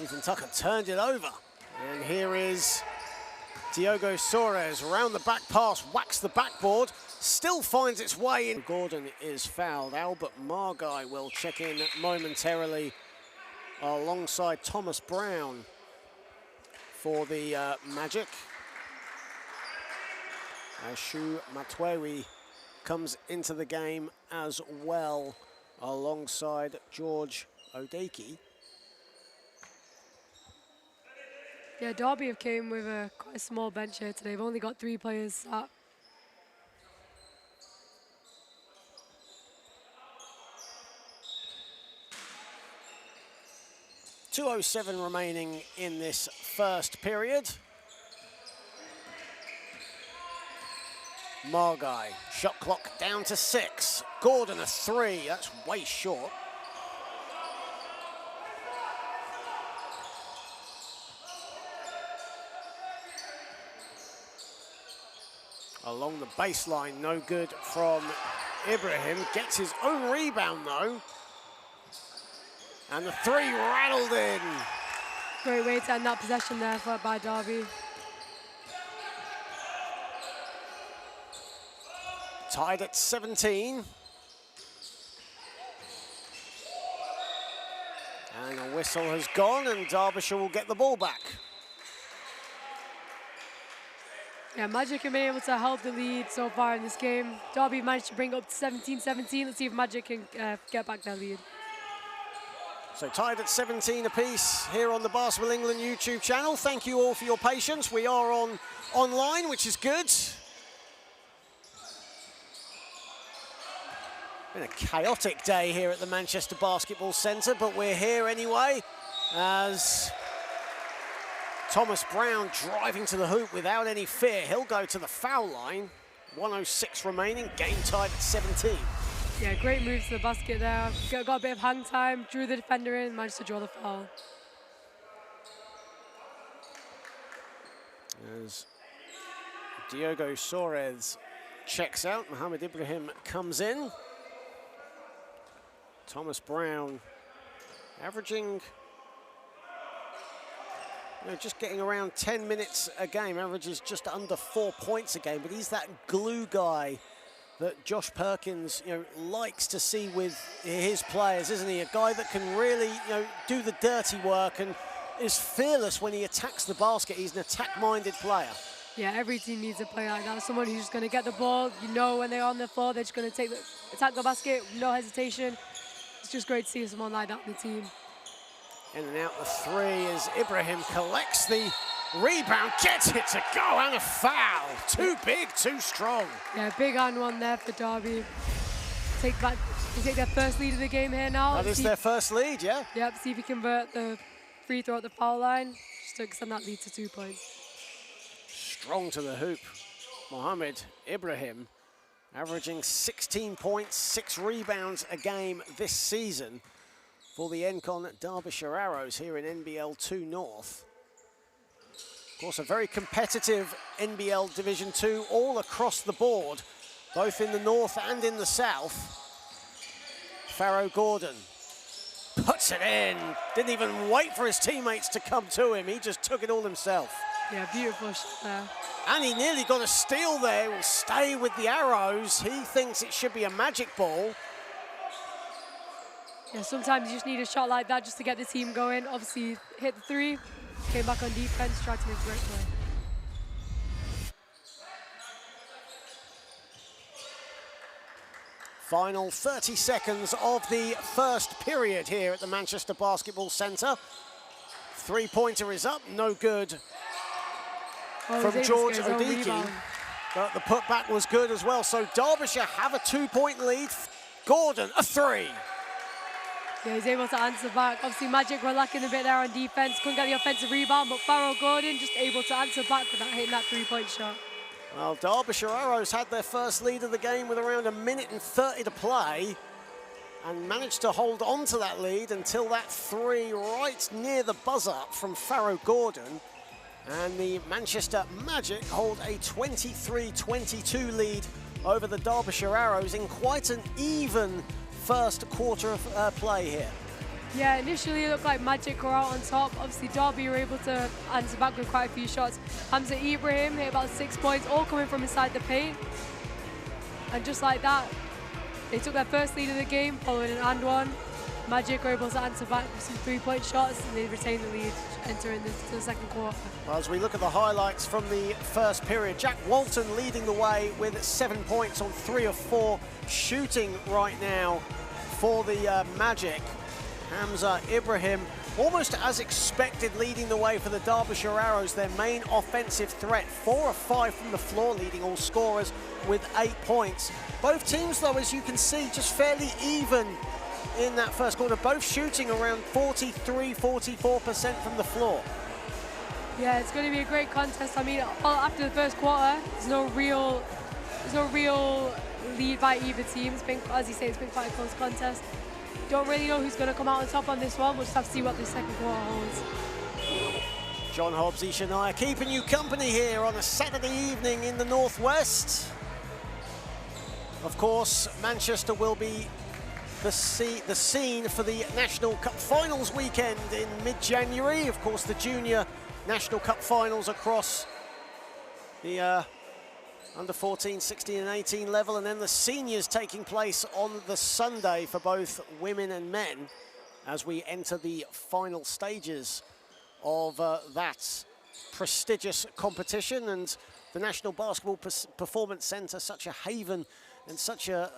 Ethan Tucker turned it over. And here is Diogo Soares around the back pass, whacks the backboard, still finds its way in. Gordon is fouled. Albert Margai will check in momentarily alongside Thomas Brown for the Magic. Shu Matwewi comes into the game as well alongside George Odeki. Yeah, Derby have came with quite a small bench here today. They've only got 3 players sat. .207 remaining in this first period. Margai, shot clock down to 6. Gordon a 3, that's way short. Along the baseline, no good from Ibrahim. Gets his own rebound though. And the 3 rattled in. Great way to end that possession there by Derby. Tied at 17. And a whistle has gone and Derbyshire will get the ball back. Yeah, Magic have been able to help the lead so far in this game. Derby managed to bring it up to 17-17. Let's see if Magic can get back their lead. So tied at 17 apiece here on the Basketball England YouTube channel. Thank you all for your patience. We are online, which is good. Been a chaotic day here at the Manchester Basketball Centre, but we're here anyway as Thomas Brown driving to the hoop without any fear. He'll go to the foul line. 1:06 remaining, game tied at 17. Yeah, great moves to the basket there. Got a bit of hang time, drew the defender in, managed to draw the foul. As Diogo Soares checks out, Mohamed Ibrahim comes in. Thomas Brown averaging, just getting around 10 minutes a game, averages just under 4 points a game, but he's that glue guy that Josh Perkins, likes to see with his players, isn't he? A guy that can really, do the dirty work and is fearless when he attacks the basket. He's an attack-minded player. Yeah, every team needs a player like that. Someone who's just going to get the ball. When they're on the floor, they're just going to attack the basket, no hesitation. It's just great to see someone like that on the team. In and out the 3 as Ibrahim collects the rebound, gets it to go, and a foul. Too big, too strong. Yeah, big and one there for Derby. They take their first lead of the game here now. That is their first lead, yeah. Yep, see if he convert the free throw at the foul line, just to extend that lead to 2 points. Strong to the hoop. Mohamed Ibrahim averaging 16 points, 6 rebounds a game this season for the Encon Derbyshire Arrows here in NBL 2 North. Of course, a very competitive NBL Division 2 all across the board, both in the north and in the south. Pharaoh Gordon puts it in. Didn't even wait for his teammates to come to him. He just took it all himself. Yeah, beautiful shot there. And he nearly got a steal there. Will stay with the Arrows. He thinks it should be a Magic ball. Yeah, sometimes you just need a shot like that just to get the team going. Obviously, hit the 3, came back on defense, tried to make a great play. Final 30 seconds of the first period here at the Manchester Basketball Centre. 3-pointer is up, no good from George Odeki. But the putback was good as well. So Derbyshire have a 2-point lead. Gordon, a 3. Yeah, he's able to answer back. Obviously, Magic were lacking a bit there on defense. Couldn't get the offensive rebound, but Pharaoh Gordon just able to answer back for that, hitting that 3-point shot. Well, Derbyshire Arrows had their first lead of the game with around 1:30 to play and managed to hold on to that lead until that 3 right near the buzzer from Pharaoh Gordon. And the Manchester Magic hold a 23-22 lead over the Derbyshire Arrows in quite an even first quarter of play here. Yeah, initially it looked like Magic were out on top. Obviously, Derby were able to answer back with quite a few shots. Hamza Ibrahim hit about 6 points, all coming from inside the paint. And just like that, they took their first lead of the game, following an and one. Magic were able to answer back with some 3-point shots, and they retained the lead entering the second quarter. Well, as we look at the highlights from the first period, Jack Walton leading the way with 7 points on 3 of 4 shooting right now for the Magic. Hamza Ibrahim, almost as expected, leading the way for the Derbyshire Arrows, their main offensive threat. 4 of 5 from the floor, leading all scorers with 8 points. Both teams, though, as you can see, just fairly even in that first quarter, both shooting around 43-44% from the floor. Yeah, it's going to be a great contest. I mean, after the first quarter, there's no real lead by either team. It's been, as you say, it's been quite a close contest. Don't really know who's going to come out on top on this one. We'll just have to see what the second quarter holds. John Hobbs, Ishanaya, keeping you company here on a Saturday evening in the Northwest. Of course, Manchester will be the scene for the National Cup Finals weekend in mid-January. Of course, the Junior National Cup Finals across the under 14, 16 and 18 level, and then the seniors taking place on the Sunday for both women and men as we enter the final stages of that prestigious competition. And the National Basketball Performance Centre, such a haven and such a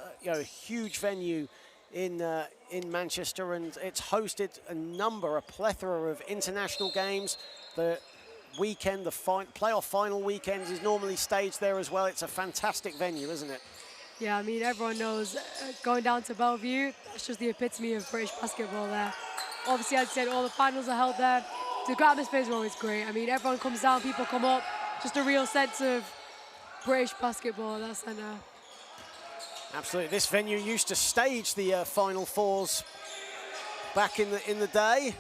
huge venue in Manchester, and it's hosted a plethora of international games. The weekend, the playoff final weekend is normally staged there as well. It's a fantastic venue, isn't it? Yeah, I mean, everyone knows going down to Bellevue, that's just the epitome of British basketball there. Obviously, as I said, all the finals are held there. The atmosphere is always great. I mean, everyone comes down, people come up, just a real sense of British basketball at that centre. Absolutely. This venue used to stage the Final Fours back in the day.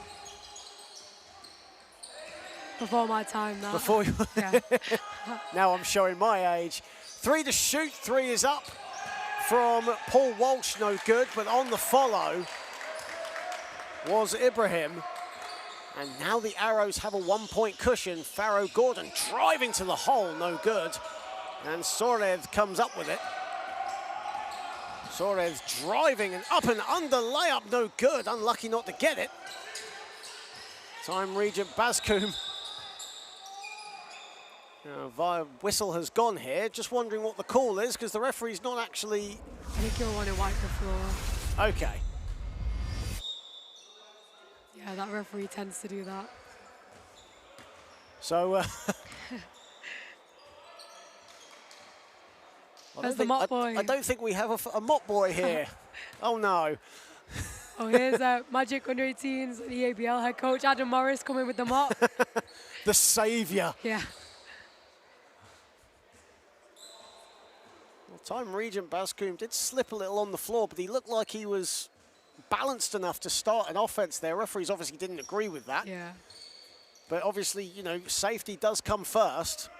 Before my time, now. Before you Yeah. Now I'm showing my age. 3 to shoot, 3 is up from Paul Walsh, no good, but on the follow was Ibrahim. And now the Arrows have a 1-point cushion. Pharaoh Gordon driving to the hole, no good. And Sorev comes up with it. Sorev driving and up and under layup, no good. Unlucky not to get it. Time Regent Bascombe. Via whistle has gone here. Just wondering what the call is, because the referee's not actually... I think he'll want to wipe the floor. Okay. Yeah, that referee tends to do that. So... There's the mop boy. I don't think we have a mop boy here. Oh, no. Oh, here's Magic Under-18s and EABL head coach Adam Morris coming with the mop. The saviour. Yeah. Well, Time Regent Bascombe did slip a little on the floor, but he looked like he was balanced enough to start an offense there. Referees obviously didn't agree with that. Yeah. But obviously, safety does come first.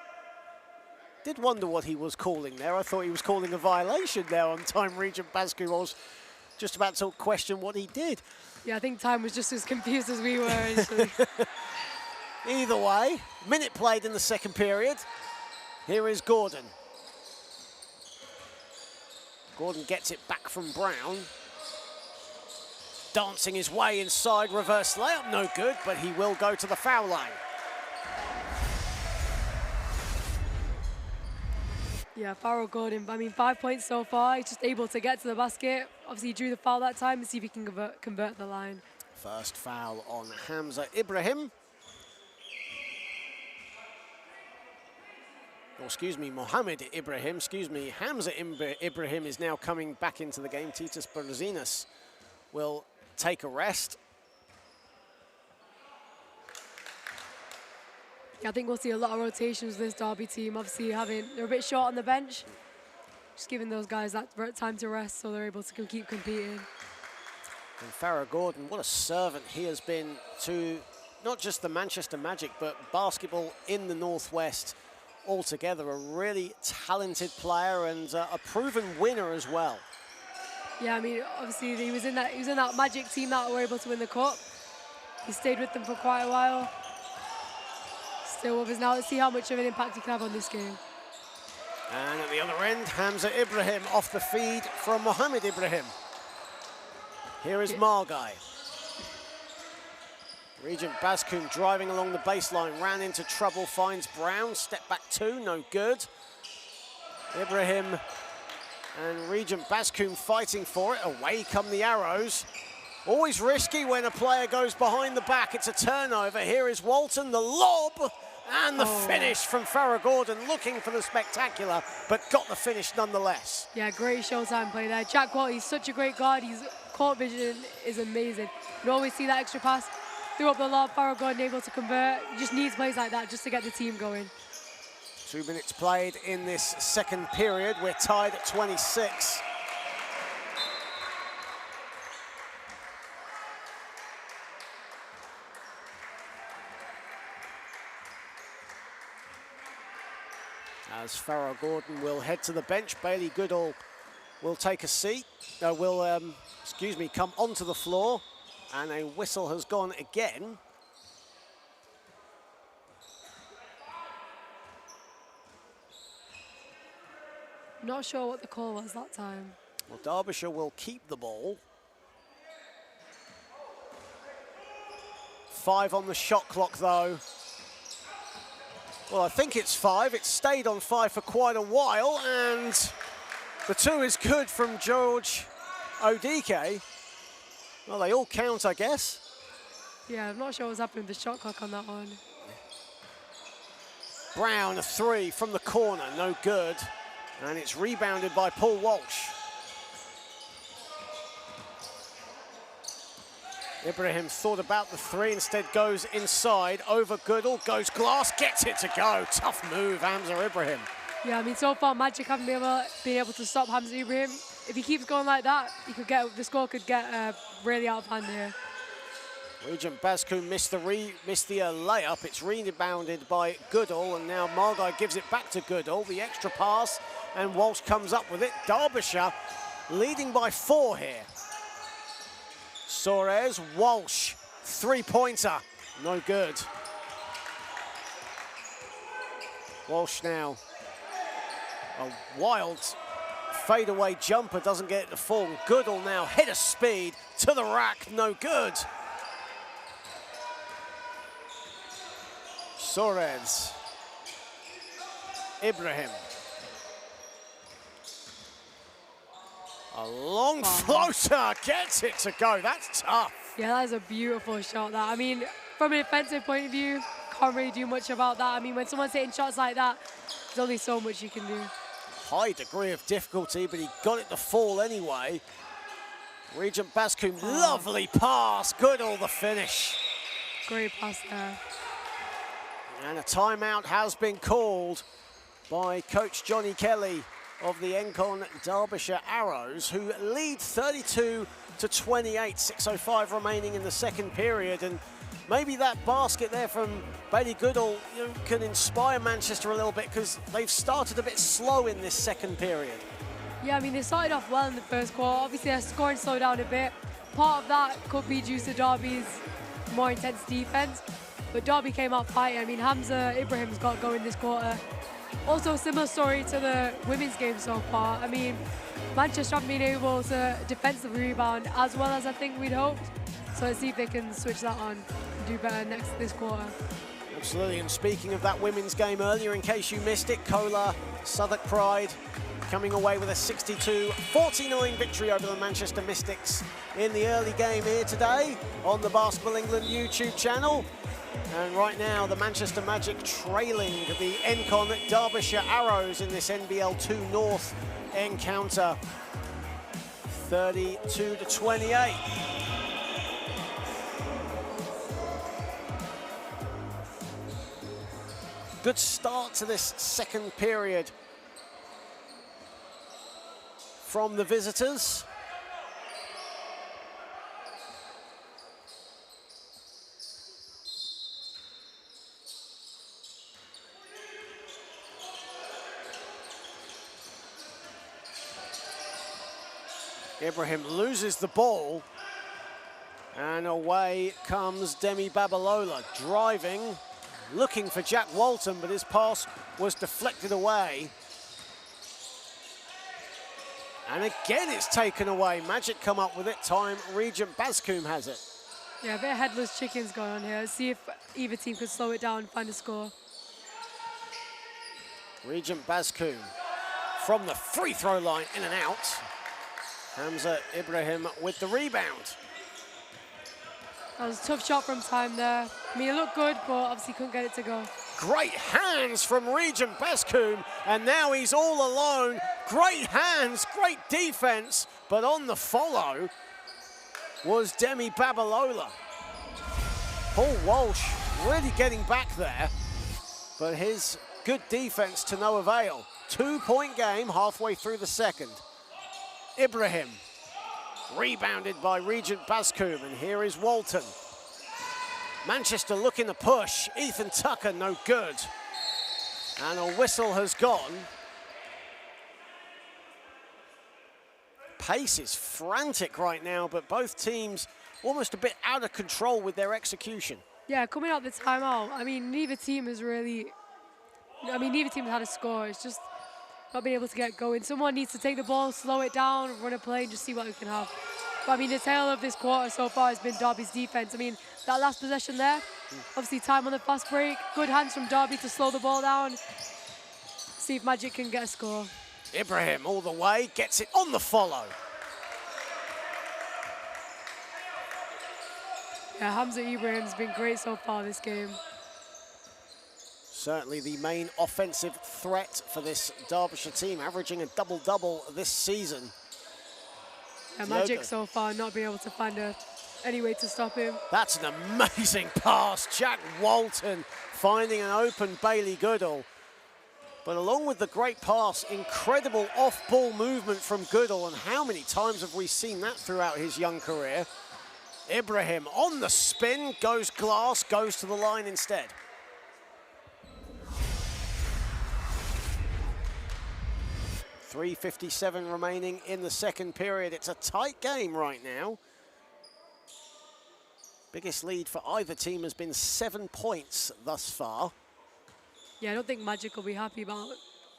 Did wonder what he was calling there. I thought he was calling a violation there on Time Regent Bascombe. I was just about to question what he did. Yeah, I think Time was just as confused as we were initially. Either way, minute played in the second period. Here is Gordon. Gordon gets it back from Brown. Dancing his way inside, reverse layup, no good, but he will go to the foul line. Yeah, Pharaoh Gordon, 5 points so far. He's just able to get to the basket. Obviously, he drew the foul that time. Let's see if he can convert the line. First foul on Hamza Ibrahim. Or excuse me, Mohamed Ibrahim, excuse me. Hamza Ibrahim is now coming back into the game. Titus Berzinas will take a rest. Yeah, I think we'll see a lot of rotations with this Derby team. Obviously, they're a bit short on the bench. Just giving those guys that time to rest so they're able to keep competing. And Pharaoh Gordon, what a servant he has been to not just the Manchester Magic, but basketball in the Northwest altogether. A really talented player and a proven winner as well. Yeah, I mean, obviously he was in that Magic team that were able to win the cup. He stayed with them for quite a while. Still with us now. Let's see how much of an impact he can have on this game. And at the other end, Hamza Ibrahim off the feed from Mohammed Ibrahim. Here is Margai. Regent Bazkoum driving along the baseline, ran into trouble, finds Brown, step back two, no good. Ibrahim and Regent Bazkoum fighting for it. Away come the arrows. Always risky when a player goes behind the back. It's a turnover. Here is Walton, the lob, and the finish from Farrah Gordon, looking for the spectacular, but got the finish nonetheless. Yeah, great showtime play there. Jack Wall, he's such a great guard. His court vision is amazing. You always see that extra pass. Threw up the lob, Farrah Gordon able to convert. He just needs plays like that just to get the team going. 2 minutes played in this second period. We're tied at 26. As Farrah Gordon will head to the bench, Bailey Goodall will take a seat, come onto the floor, and a whistle has gone again. Not sure what the call was that time. Well, Derbyshire will keep the ball. 5 on the shot clock, though. Well, I think it's 5. It's stayed on 5 for quite a while, and the 2 is good from George Odike. Well, they all count, I guess. Yeah, I'm not sure what's happening with the shot clock on that one. Brown, a 3 from the corner, no good. And it's rebounded by Paul Walsh. Ibrahim thought about the 3, instead goes inside, over Goodall, goes glass, gets it to go. Tough move, Hamza Ibrahim. Yeah, I mean, so far Magic haven't been able to stop Hamza Ibrahim. If he keeps going like that, the score could get really out of hand here. Regent Bazkoum missed the layup. It's rebounded by Goodall, and now Margai gives it back to Goodall. The extra pass, and Walsh comes up with it. Derbyshire leading by 4 here. Soares, Walsh, 3-pointer, no good. Walsh now, a wild fadeaway jumper, doesn't get it to fall. Goodall now, head of speed to the rack, no good. Soares, Ibrahim. A long floater, gets it to go, that's tough. Yeah, that is a beautiful shot, that. I mean, from an offensive point of view, can't really do much about that. I mean, when someone's hitting shots like that, there's only so much you can do. High degree of difficulty, but he got it to fall anyway. Regent Bazkoum, lovely pass, Goodall the finish. Great pass there. And a timeout has been called by Coach Johnny Kelly of the Encon Derbyshire Arrows, who lead 32-28, 6:05 remaining in the second period. And maybe that basket there from Bailey Goodall can inspire Manchester a little bit, because they've started a bit slow in this second period. Yeah, I mean, they started off well in the first quarter. Obviously, their scoring slowed down a bit. Part of that could be due to Derby's more intense defense, but Derby came out fighting. I mean, Hamza Ibrahim's got going this quarter. Also, a similar story to the women's game so far. I mean, Manchester haven't been able to defensively rebound as well as I think we'd hoped. So let's see if they can switch that on and do better this quarter. Absolutely, and speaking of that women's game earlier, in case you missed it, Kola Southwark Pride coming away with a 62-49 victory over the Manchester Mystics in the early game here today on the Basketball England YouTube channel. And right now, the Manchester Magic trailing the Encon Derbyshire Arrows in this NBL 2 North encounter, 32-28. Good start to this second period from the visitors. Ibrahim loses the ball. And away comes Demi Babalola, driving, looking for Jack Walton, but his pass was deflected away. And again it's taken away. Magic come up with it. Time Regent Bascombe has it. Yeah, a bit of headless chickens going on here. Let's see if either team could slow it down and find a score. Regent Bascombe from the free throw line, in and out. Hamza Ibrahim with the rebound. That was a tough shot from Time there. I mean, it looked good, but obviously couldn't get it to go. Great hands from Regent Bascombe, and now he's all alone. Great hands, great defense, but on the follow was Demi Babalola. Paul Walsh really getting back there, but his good defense to no avail. 2-point game halfway through the second. Ibrahim rebounded by Regent Bascombe, and here is Walton. Manchester looking to push. Ethan Tucker, no good. And a whistle has gone. Pace is frantic right now, but both teams almost a bit out of control with their execution. Yeah, coming out the timeout, I mean, neither team has had a score. It's just not being able to get going. Someone needs to take the ball, slow it down, run a play, and just see what we can have. But I mean, the tale of this quarter so far has been Derby's defense. I mean, that last possession there, obviously Time on the fast break, good hands from Derby to slow the ball down. See if Magic can get a score. Ibrahim all the way, gets it on the follow. Yeah, Hamza Ibrahim's been great so far this game. Certainly the main offensive threat for this Derbyshire team, averaging a double-double this season. Yeah, Magic so far not being able to find any way to stop him. That's an amazing pass. Jack Walton finding an open Bailey Goodall. But along with the great pass, incredible off-ball movement from Goodall, and how many times have we seen that throughout his young career? Ibrahim on the spin, goes glass, goes to the line instead. .357 remaining in the second period. It's a tight game right now. Biggest lead for either team has been 7 points thus far. Yeah, I don't think Magic will be happy about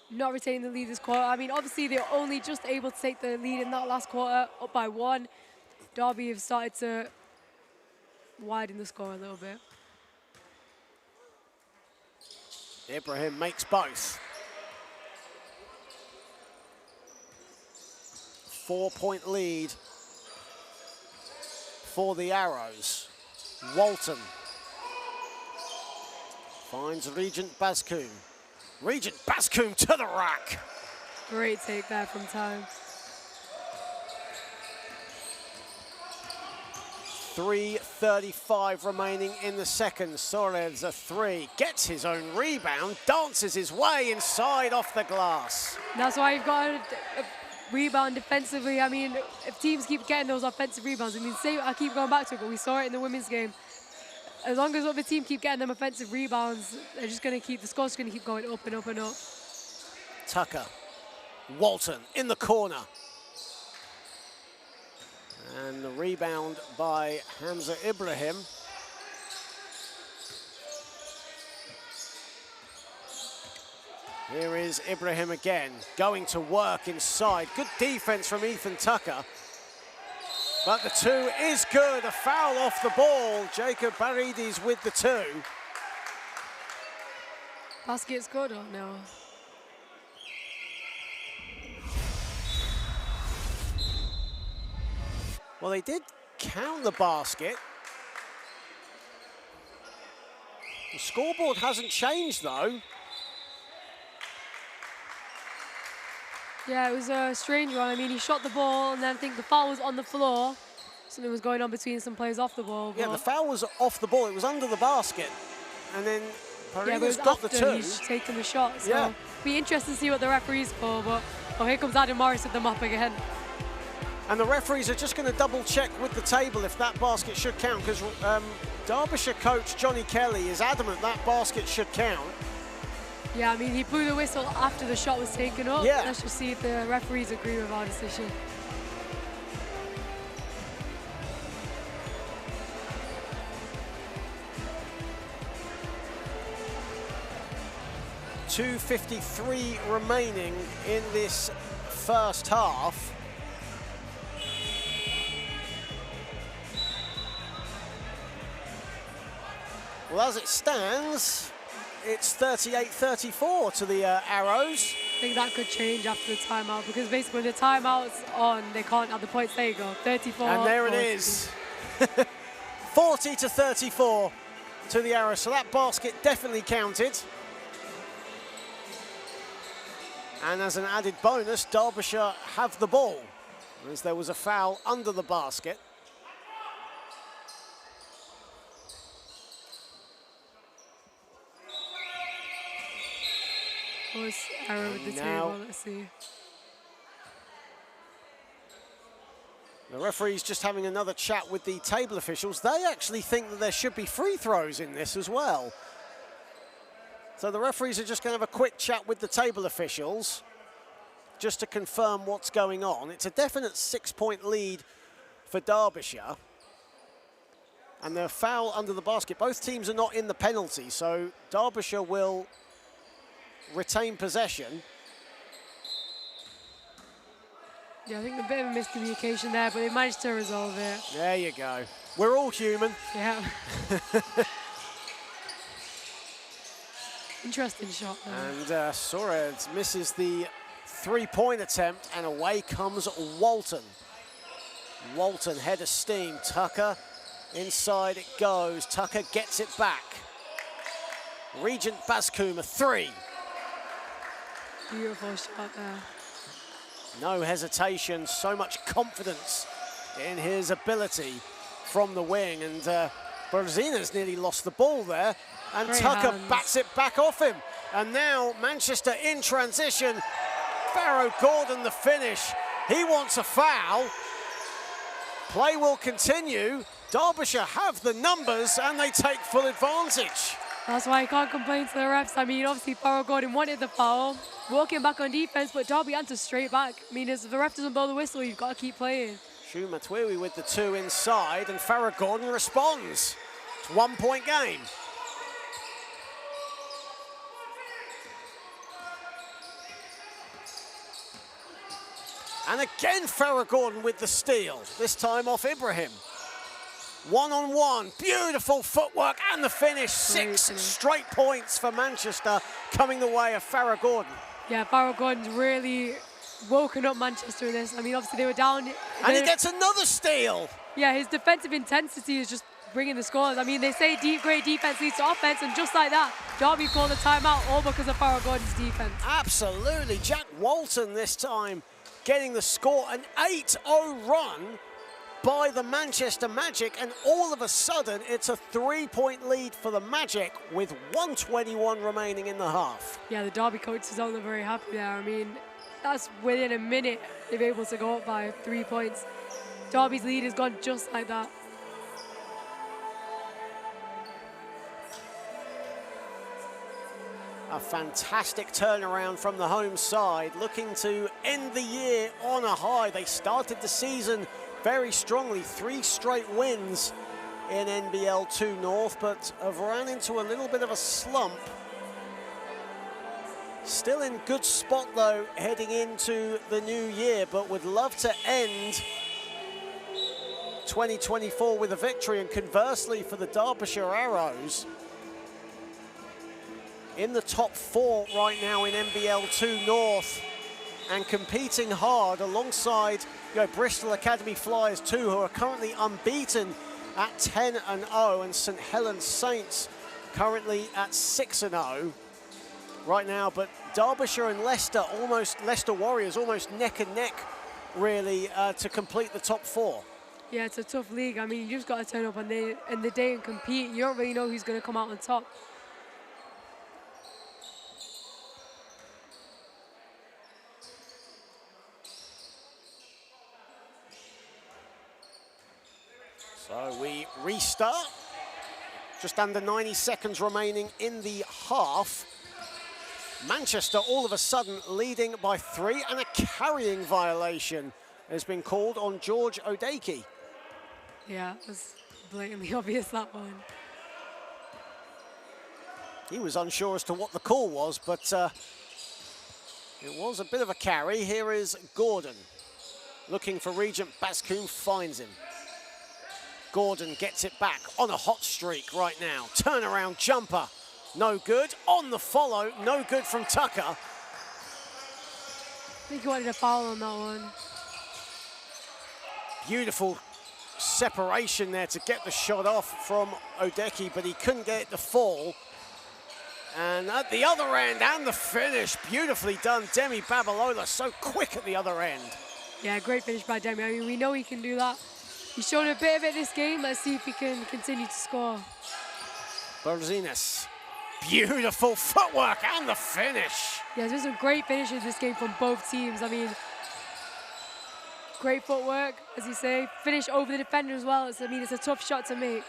not retaining the lead this quarter. I mean, obviously they're only just able to take the lead in that last quarter, up by 1. Derby have started to widen the score a little bit. Ibrahim makes both. 4-point lead for the Arrows. Walton finds Regent Bascombe. Regent Bascombe to the rack. Great take there from Time. 3:35 remaining in the second. Sorez a 3, gets his own rebound, dances his way inside off the glass. That's why you've got a rebound defensively. I mean, if teams keep getting those offensive rebounds, I mean, I keep going back to it, but we saw it in the women's game. As long as other team keep getting them offensive rebounds, they're just going to keep, the score's going to keep going up and up and up. Tucker, Walton in the corner. And the rebound by Hamza Ibrahim. Here is Ibrahim again, going to work inside. Good defense from Ethan Tucker. But the 2 is good, a foul off the ball. Jacob Barides with the 2. Basket's good or no? Well, they did count the basket. The scoreboard hasn't changed though. Yeah, it was a strange one. I mean, he shot the ball, and then I think the foul was on the floor. Something was going on between some players off the ball. Yeah, the foul was off the ball. It was under the basket. And then Paredes got the 2. He's taken the shot. So yeah. It'll be interesting to see what the referee's for. But here comes Adam Morris with them up again. And the referees are just going to double check with the table if that basket should count, because Derbyshire coach Johnny Kelly is adamant that basket should count. Yeah, I mean, he blew the whistle after the shot was taken up. Yeah. Let's just see if the referees agree with our decision. 2:53 remaining in this first half. Well, as it stands, it's 38-34 to the Arrows. I think that could change after the timeout, because basically when the timeout's on, they can't have the points. There you go, 34. And there it is. 40-34 to the Arrows. So that basket definitely counted. And as an added bonus, Derbyshire have the ball, as there was a foul under the basket. Was Arrow with the table, let's see. The referee's just having another chat with the table officials. They actually think that there should be free throws in this as well. So the referees are just going to have a quick chat with the table officials just to confirm what's going on. It's a definite 6-point lead for Derbyshire. And the foul under the basket. Both teams are not in the penalty, so Derbyshire will retain possession. Yeah, I think a bit of a miscommunication there, but they managed to resolve it. There you go. We're all human. Yeah. Interesting shot there. And Suarez misses the three-point attempt, and away comes Walton. Walton, head of steam. Tucker, inside it goes. Tucker gets it back. Regent Bascombe, a three. Beautiful shot there. No hesitation, so much confidence in his ability from the wing. And Berzina's nearly lost the ball there. And Great Tucker hands. bats it back off him. And now Manchester in transition. Farrow Gordon the finish. He wants a foul. Play will continue. Derbyshire have the numbers and they take full advantage. That's why I can't complain to the refs. I mean, obviously, Farrow Gordon wanted the foul, walking back on defense, but Derby answers straight back. I mean, if the ref doesn't blow the whistle, you've got to keep playing. Shu Matwiwi with the two inside, and Farrow Gordon responds. It's 1 point game. And again, Farrow Gordon with the steal, this time off Ibrahim. One-on-one, beautiful footwork and the finish. 6 straight points for Manchester coming the way of Farrow Gordon. Yeah, Farrow Gordon's really woken up Manchester in this. I mean, obviously they were down. And he gets another steal. Yeah, his defensive intensity is just bringing the scores. I mean, they say great defense leads to offense, and just like that, Derby called a timeout all because of Farrow Gordon's defense. Absolutely. Jack Walton this time getting the score, an 8-0 run by the Manchester Magic, and all of a sudden it's a 3-point lead for the Magic with 1:21 remaining in the half. Yeah, the Derby coaches aren't very happy there. I mean, that's within a minute they've been able to go up by 3 points. Derby's lead has gone just like that. A fantastic turnaround from the home side, looking to end the year on a high. They started the season very strongly, 3 straight wins in NBL 2 North, but have ran into a little bit of a slump. Still in good spot though, heading into the new year, but would love to end 2024 with a victory. And conversely for the Derbyshire Arrows, in the top 4 right now in NBL 2 North, and competing hard alongside Bristol Academy Flyers too, who are currently unbeaten at 10-0, and St Helens Saints currently at 6-0 right now. But Derbyshire and Leicester Warriors almost neck and neck really to complete the top 4. Yeah, it's a tough league. I mean, you just got to turn up on the day and compete. You don't really know who's going to come out on top. So we restart. Just under 90 seconds remaining in the half. Manchester all of a sudden leading by 3, and a carrying violation has been called on George Odeki. Yeah, it was blatantly obvious, that one. He was unsure as to what the call was, but it was a bit of a carry. Here is Gordon looking for Regent. Bascoon finds him. Gordon gets it back on a hot streak right now. Turnaround jumper, no good. On the follow, no good from Tucker. I think he wanted a foul on that one. Beautiful separation there to get the shot off from Odeki, but he couldn't get it to fall. And at the other end, and the finish, beautifully done. Demi Babalola, so quick at the other end. Yeah, great finish by Demi. I mean, we know he can do that. He's shown a bit of it this game. Let's see if he can continue to score. Berzinas, beautiful footwork and the finish. Yeah, there's some great finishes this game from both teams. I mean, great footwork, as you say. Finish over the defender as well. I mean, it's a tough shot to make.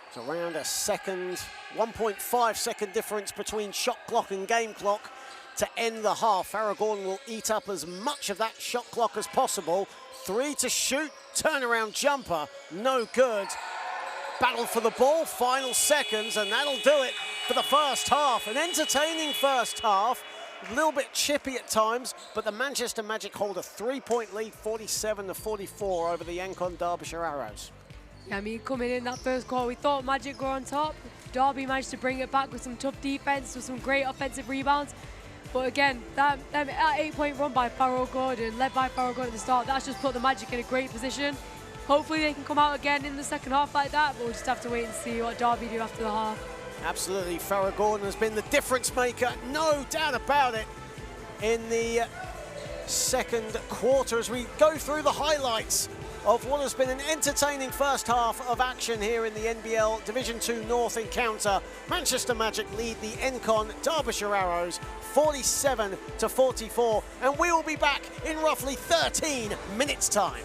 It's around a second, 1.5 second difference between shot clock and game clock to end the half. Farragon will eat up as much of that shot clock as possible. 3 to shoot, turnaround jumper, no good. Battle for the ball, final seconds, and that'll do it for the first half. An entertaining first half, a little bit chippy at times, but the Manchester Magic hold a 3-point lead, 47-44 over the Encon Derbyshire Arrows. Yeah, I mean, coming in that first quarter, we thought Magic were on top. Derby managed to bring it back with some tough defense, with some great offensive rebounds. But again, that 8-point run by Farrell Gordon, led by Farrell Gordon at the start, that's just put the Magic in a great position. Hopefully they can come out again in the second half like that, but we'll just have to wait and see what Derby do after the half. Absolutely, Farrell Gordon has been the difference maker, no doubt about it, in the second quarter as we go through the highlights of what has been an entertaining first half of action here in the NBL Division 2 North encounter. Manchester Magic lead the Encon Derbyshire Arrows 47-44, and we will be back in roughly 13 minutes time.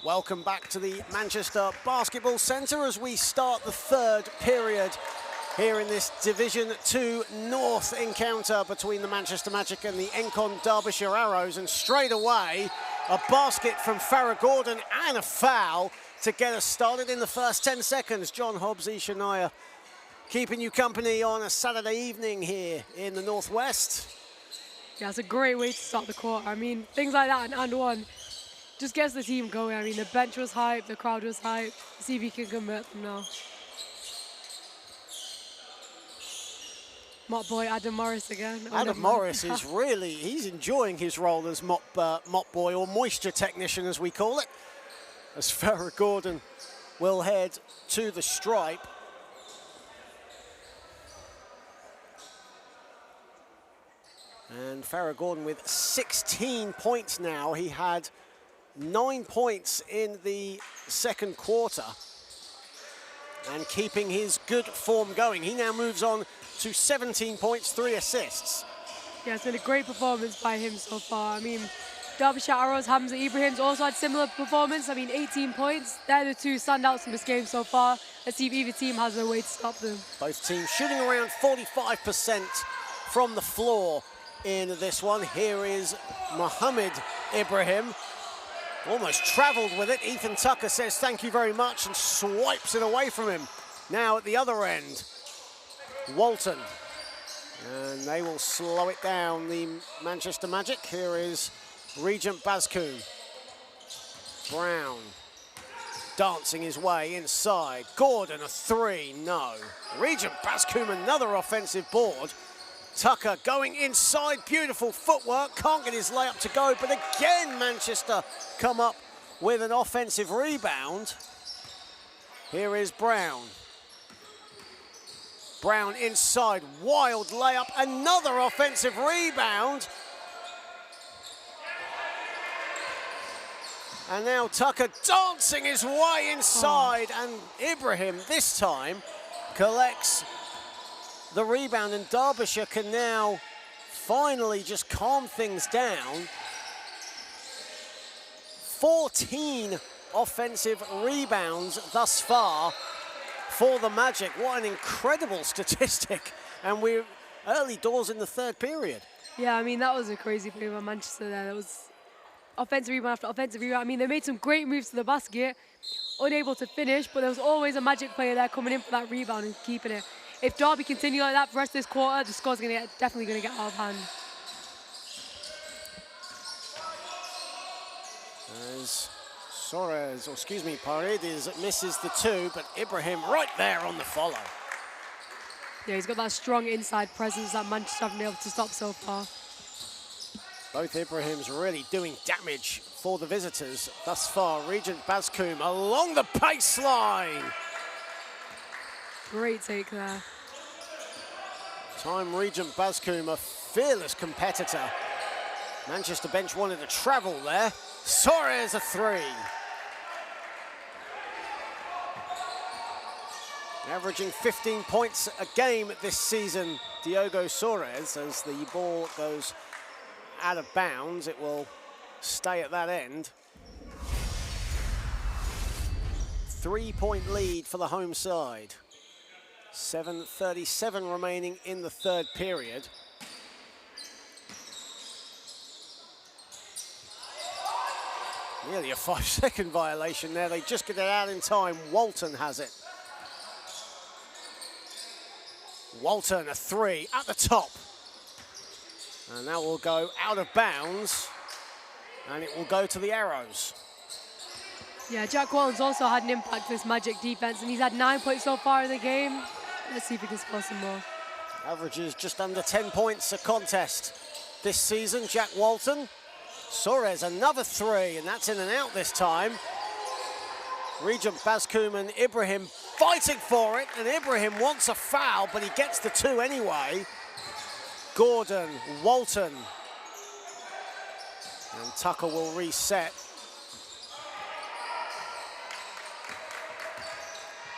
Welcome back to the Manchester Basketball Centre as we start the third period here in this Division 2 North encounter between the Manchester Magic and the Encon Derbyshire Arrows. And straight away, a basket from Farrah Gordon and a foul to get us started in the first 10 seconds. John Hobbsy, Shania, keeping you company on a Saturday evening here in the Northwest. Yeah, it's a great way to start the quarter. I mean, things like that and one just gets the team going. I mean, the bench was hyped, the crowd was hyped. Let's see if he can convert them now. Mop boy Adam Morris again. Adam Morris is really, he's enjoying his role as mop boy, or moisture technician as we call it. As Farrah Gordon will head to the stripe. And Farrah Gordon with 16 points now. He had 9 points in the second quarter. And keeping his good form going. He now moves on to 17 points, 3 assists. Yeah, it's been a great performance by him so far. I mean, Derbyshire Arrows, Hamza Ibrahim's also had similar performance. I mean, 18 points. They're the two standouts in this game so far. Let's see if either team has a way to stop them. Both teams shooting around 45% from the floor in this one. Here is Mohammed Ibrahim. Almost travelled with it. Ethan Tucker says thank you very much and swipes it away from him. Now at the other end, Walton. And they will slow it down, the Manchester Magic. Here is Regent Bazcoon. Brown dancing his way inside. Gordon, a three, no. Regent Bazcoon, another offensive board. Tucker going inside, beautiful footwork, can't get his layup to go, but again Manchester come up with an offensive rebound. Here is Brown. Brown inside, wild layup, another offensive rebound. And now Tucker dancing his way inside, and Ibrahim this time collects the rebound, and Derbyshire can now finally just calm things down. 14 offensive rebounds thus far for the Magic. What an incredible statistic. And we're early doors in the third period. Yeah, I mean, that was a crazy play by Manchester there. That was offensive rebound after offensive rebound. I mean, they made some great moves to the basket, unable to finish, but there was always a Magic player there coming in for that rebound and keeping it. If Derby continue like that for the rest of this quarter, the score's definitely going to get out of hand. As Soares, or excuse me, Paredes misses the two, but Ibrahim right there on the follow. Yeah, he's got that strong inside presence that Manchester haven't been able to stop so far. Both Ibrahims really doing damage for the visitors thus far. Regent Bazcoon along the baseline. Great take there. Time Regent Bazcoon, a fearless competitor. Manchester bench wanted to travel there. Soares a three. Averaging 15 points a game this season, Diogo Soares. As the ball goes out of bounds, it will stay at that end. 3-point lead for the home side. 7:37 remaining in the third period. Nearly a 5-second violation there. They just get it out in time. Walton has it. Walton, a three at the top. And that will go out of bounds. And it will go to the Arrows. Yeah, Jack Walton's also had an impact this Magic defense, and he's had 9 points so far in the game. Let's see if he can score some more. Averages just under 10 points a contest this season, Jack Walton. Soares, another three, and that's in and out this time. Regent Bazcoon and Ibrahim fighting for it, and Ibrahim wants a foul, but he gets the two anyway. Gordon, Walton. And Tucker will reset.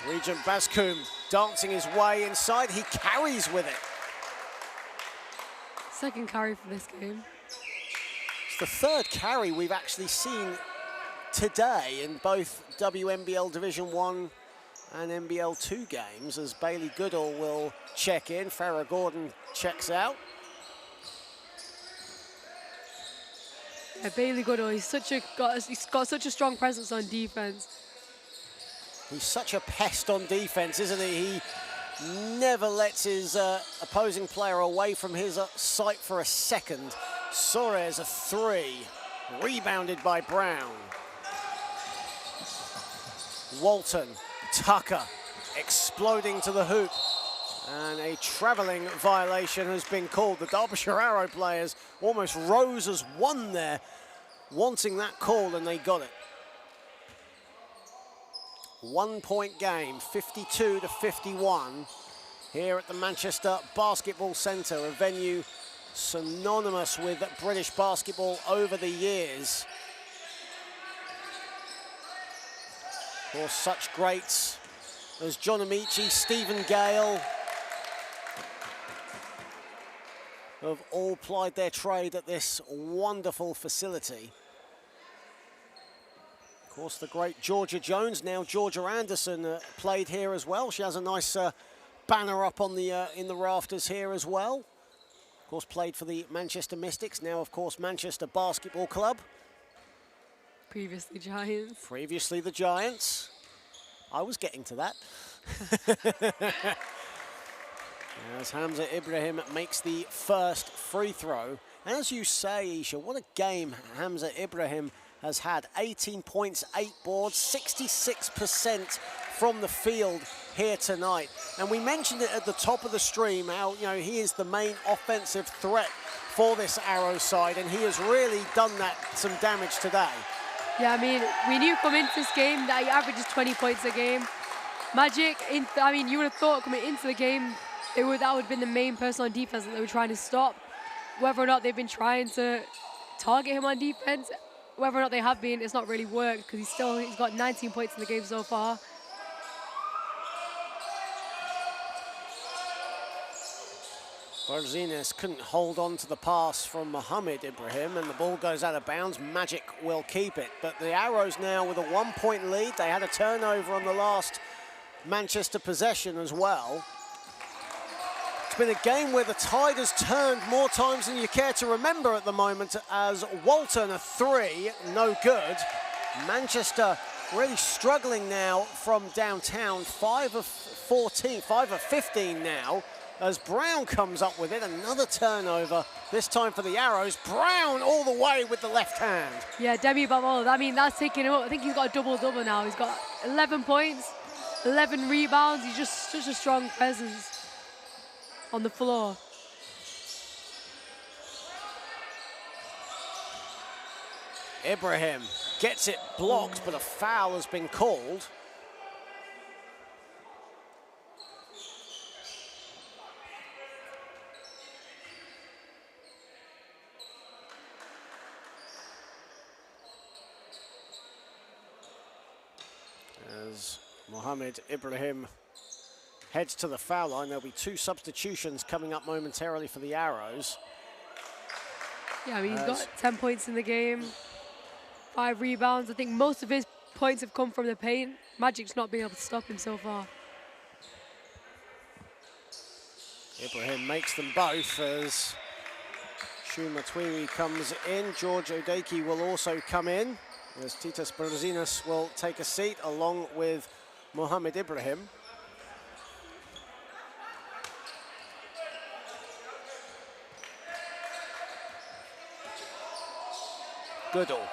Regent Bazcoon dancing his way inside. He carries with it. Second carry for this game. It's the third carry we've actually seen today in both WNBL Division 1 and NBL 2 games, as Bailey Goodall will check in. Farrah Gordon checks out. Yeah, Bailey Goodall, he's got such a strong presence on defense. He's such a pest on defense, isn't he? He never lets his opposing player away from his sight for a second. Soares, a three, rebounded by Brown. Walton, Tucker, exploding to the hoop. And a travelling violation has been called. The Derbyshire Arrow players almost rose as one there, wanting that call, and they got it. 1 point game, 52-51, here at the Manchester Basketball Centre, a venue synonymous with British basketball over the years. Of course, such greats as John Amici, Stephen Gale, have all plied their trade at this wonderful facility. Of course, the great Georgia Jones, now Georgia Anderson, played here as well. She has a nice banner up on the in the rafters here as well. Of course, played for the Manchester Mystics, now of course Manchester Basketball Club. Previously Giants. Previously the Giants. I was getting to that. As Hamza Ibrahim makes the first free throw. And as you say, Isha, what a game Hamza Ibrahim has had. 18 points, 8 boards, 66% from the field here tonight. And we mentioned it at the top of the stream, how he is the main offensive threat for this Arrow side, and he has really done some damage today. Yeah, I mean, we knew coming into this game that he averages 20 points a game. Magic, you would have thought coming into the game, that would have been the main person on defense that they were trying to stop. Whether or not they've been trying to target him on defense, whether or not they have been, it's not really worked, because he's got 19 points in the game so far. Barzines couldn't hold on to the pass from Mohamed Ibrahim, and the ball goes out of bounds. Magic will keep it, but the Arrows now with a 1 point lead. They had a turnover on the last Manchester possession as well. It's been a game where the tide has turned more times than you care to remember at the moment, as Walton, a three, no good. Manchester really struggling now from downtown, 5 of 14, 5 of 15 now, as Brown comes up with it. Another turnover, this time for the Arrows. Brown all the way with the left hand. Yeah, Demi Bavol, that's taking him up. I think he's got a double-double now. He's got 11 points, 11 rebounds. He's just such a strong presence on the floor. Ibrahim gets it blocked, but a foul has been called. As Mohamed Ibrahim heads to the foul line, there'll be 2 substitutions coming up momentarily for the Arrows. Yeah, he's got 10 points in the game, 5 rebounds. I think most of his points have come from the paint. Magic's not been able to stop him so far. Ibrahim makes them both as Shu Matwiwi comes in. George Odeki will also come in, as Titas Brazinas will take a seat along with Mohamed Ibrahim. Goodall.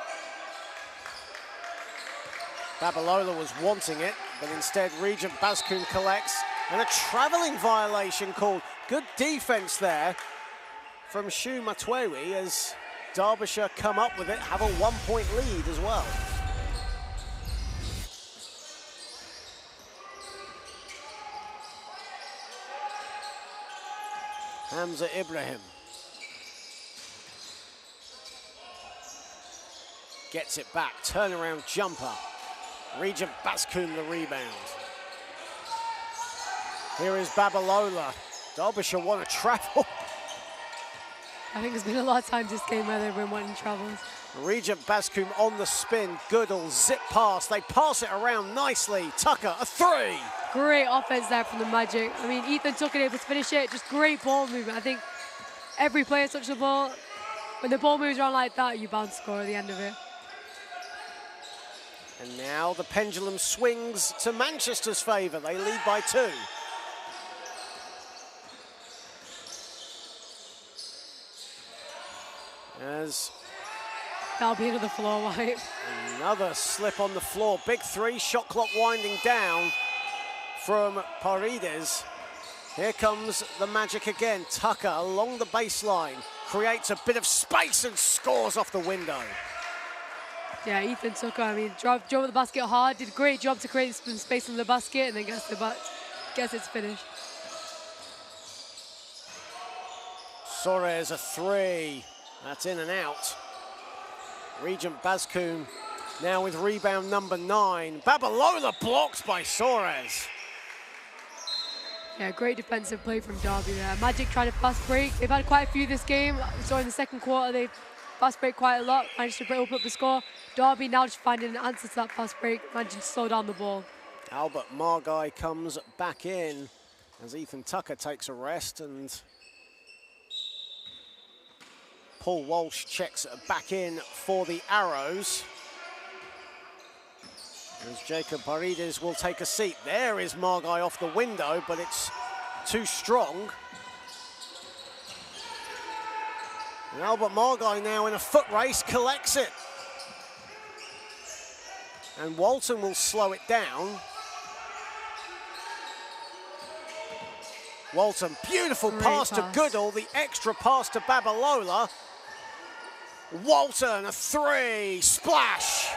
Babalola was wanting it, but instead Regent Baskun collects, and a travelling violation called. Good defence there from Shu Matwewi as Derbyshire come up with it, have a 1 point lead as well. Hamza Ibrahim gets it back, turnaround jumper. Regent Baskun the rebound. Here is Babalola. Derbyshire want to travel. I think there's been a lot of times this game where they've been wanting travels. Regent Bascombe on the spin. Goodall zip pass. They pass it around nicely. Tucker, a three. Great offense there from the Magic. I mean, Ethan Tucker able to finish it. Just great ball movement. I think every player touched the ball. When the ball moves around like that, you bound to score at the end of it. And now the pendulum swings to Manchester's favour. They lead by 2. As that'll be another floor wipe. Another slip on the floor. Big 3, shot clock winding down from Paredes. Here comes the Magic again. Tucker along the baseline, creates a bit of space and scores off the window. Yeah, Ethan Tucker, I mean, drove at the basket hard, did a great job to create some space in the basket, and then gets its finish. Soares, a 3. That's in and out. Regent Bascombe now with rebound number 9. Babalola blocked by Soares. Yeah, great defensive play from Derby there. Magic trying to fast break. They've had quite a few this game. So in the second quarter, they fast break quite a lot, managed to open up the score. Derby now just finding an answer to that fast break, managing to slow down the ball. Albert Margai comes back in as Ethan Tucker takes a rest, and Paul Walsh checks back in for the Arrows. As Jacob Paredes will take a seat. There is Margai off the window, but it's too strong. And Albert Margai now in a foot race, collects it. And Walton will slow it down. Walton, beautiful pass to Goodall, the extra pass to Babalola. Walton, a 3, splash.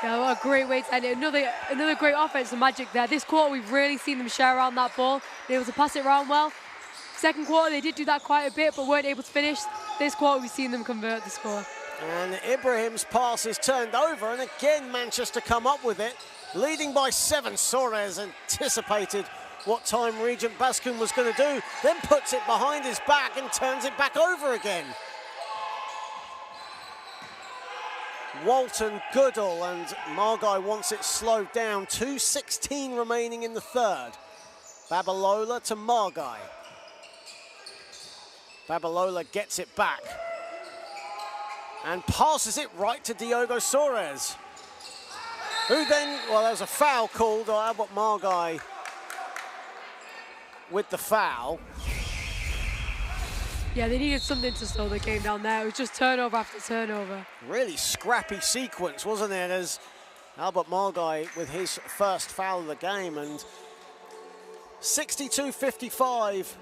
Yeah, what a great way to end it. Another great offense from Magic there. This quarter, we've really seen them share around that ball. They were able to pass it around well. Second quarter, they did do that quite a bit, but weren't able to finish. This quarter, we've seen them convert the score. And Ibrahim's pass is turned over, and again, Manchester come up with it. Leading by 7, Soares anticipated what time Regent Bascombe was going to do, then puts it behind his back and turns it back over again. Walton, Goodall, and Margai wants it slowed down. 2:16 remaining in the third. Babalola to Margai. Babalola gets it back and passes it right to Diogo Soares, who then, well, there was a foul called on Albert Margai with the foul. Yeah, they needed something to slow the game down there. It was just turnover after turnover. Really scrappy sequence, wasn't it, as Albert Margai with his first foul of the game. And 62-55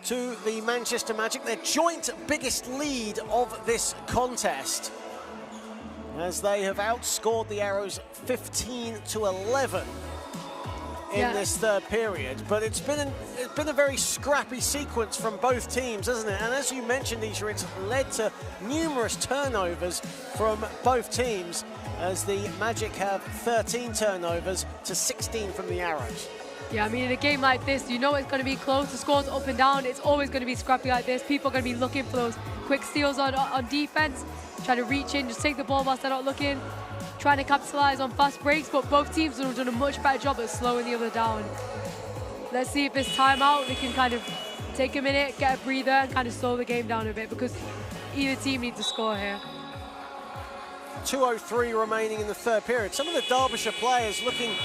to the Manchester Magic, their joint biggest lead of this contest, as they have outscored the Arrows 15-11 in this third period. But it's been a very scrappy sequence from both teams, hasn't it? And as you mentioned, Isha, it's led to numerous turnovers from both teams, as the Magic have 13 turnovers to 16 from the Arrows. Yeah, I mean, in a game like this, you know it's going to be close. The score's up and down. It's always going to be scrappy like this. People are going to be looking for those quick steals on defense, trying to reach in, just take the ball whilst they're not looking, trying to capitalize on fast breaks, but both teams have done a much better job at slowing the other down. Let's see if this timeout, they can kind of take a minute, get a breather, and kind of slow the game down a bit, because either team needs to score here. 2:03 remaining in the third period. Some of the Derbyshire players looking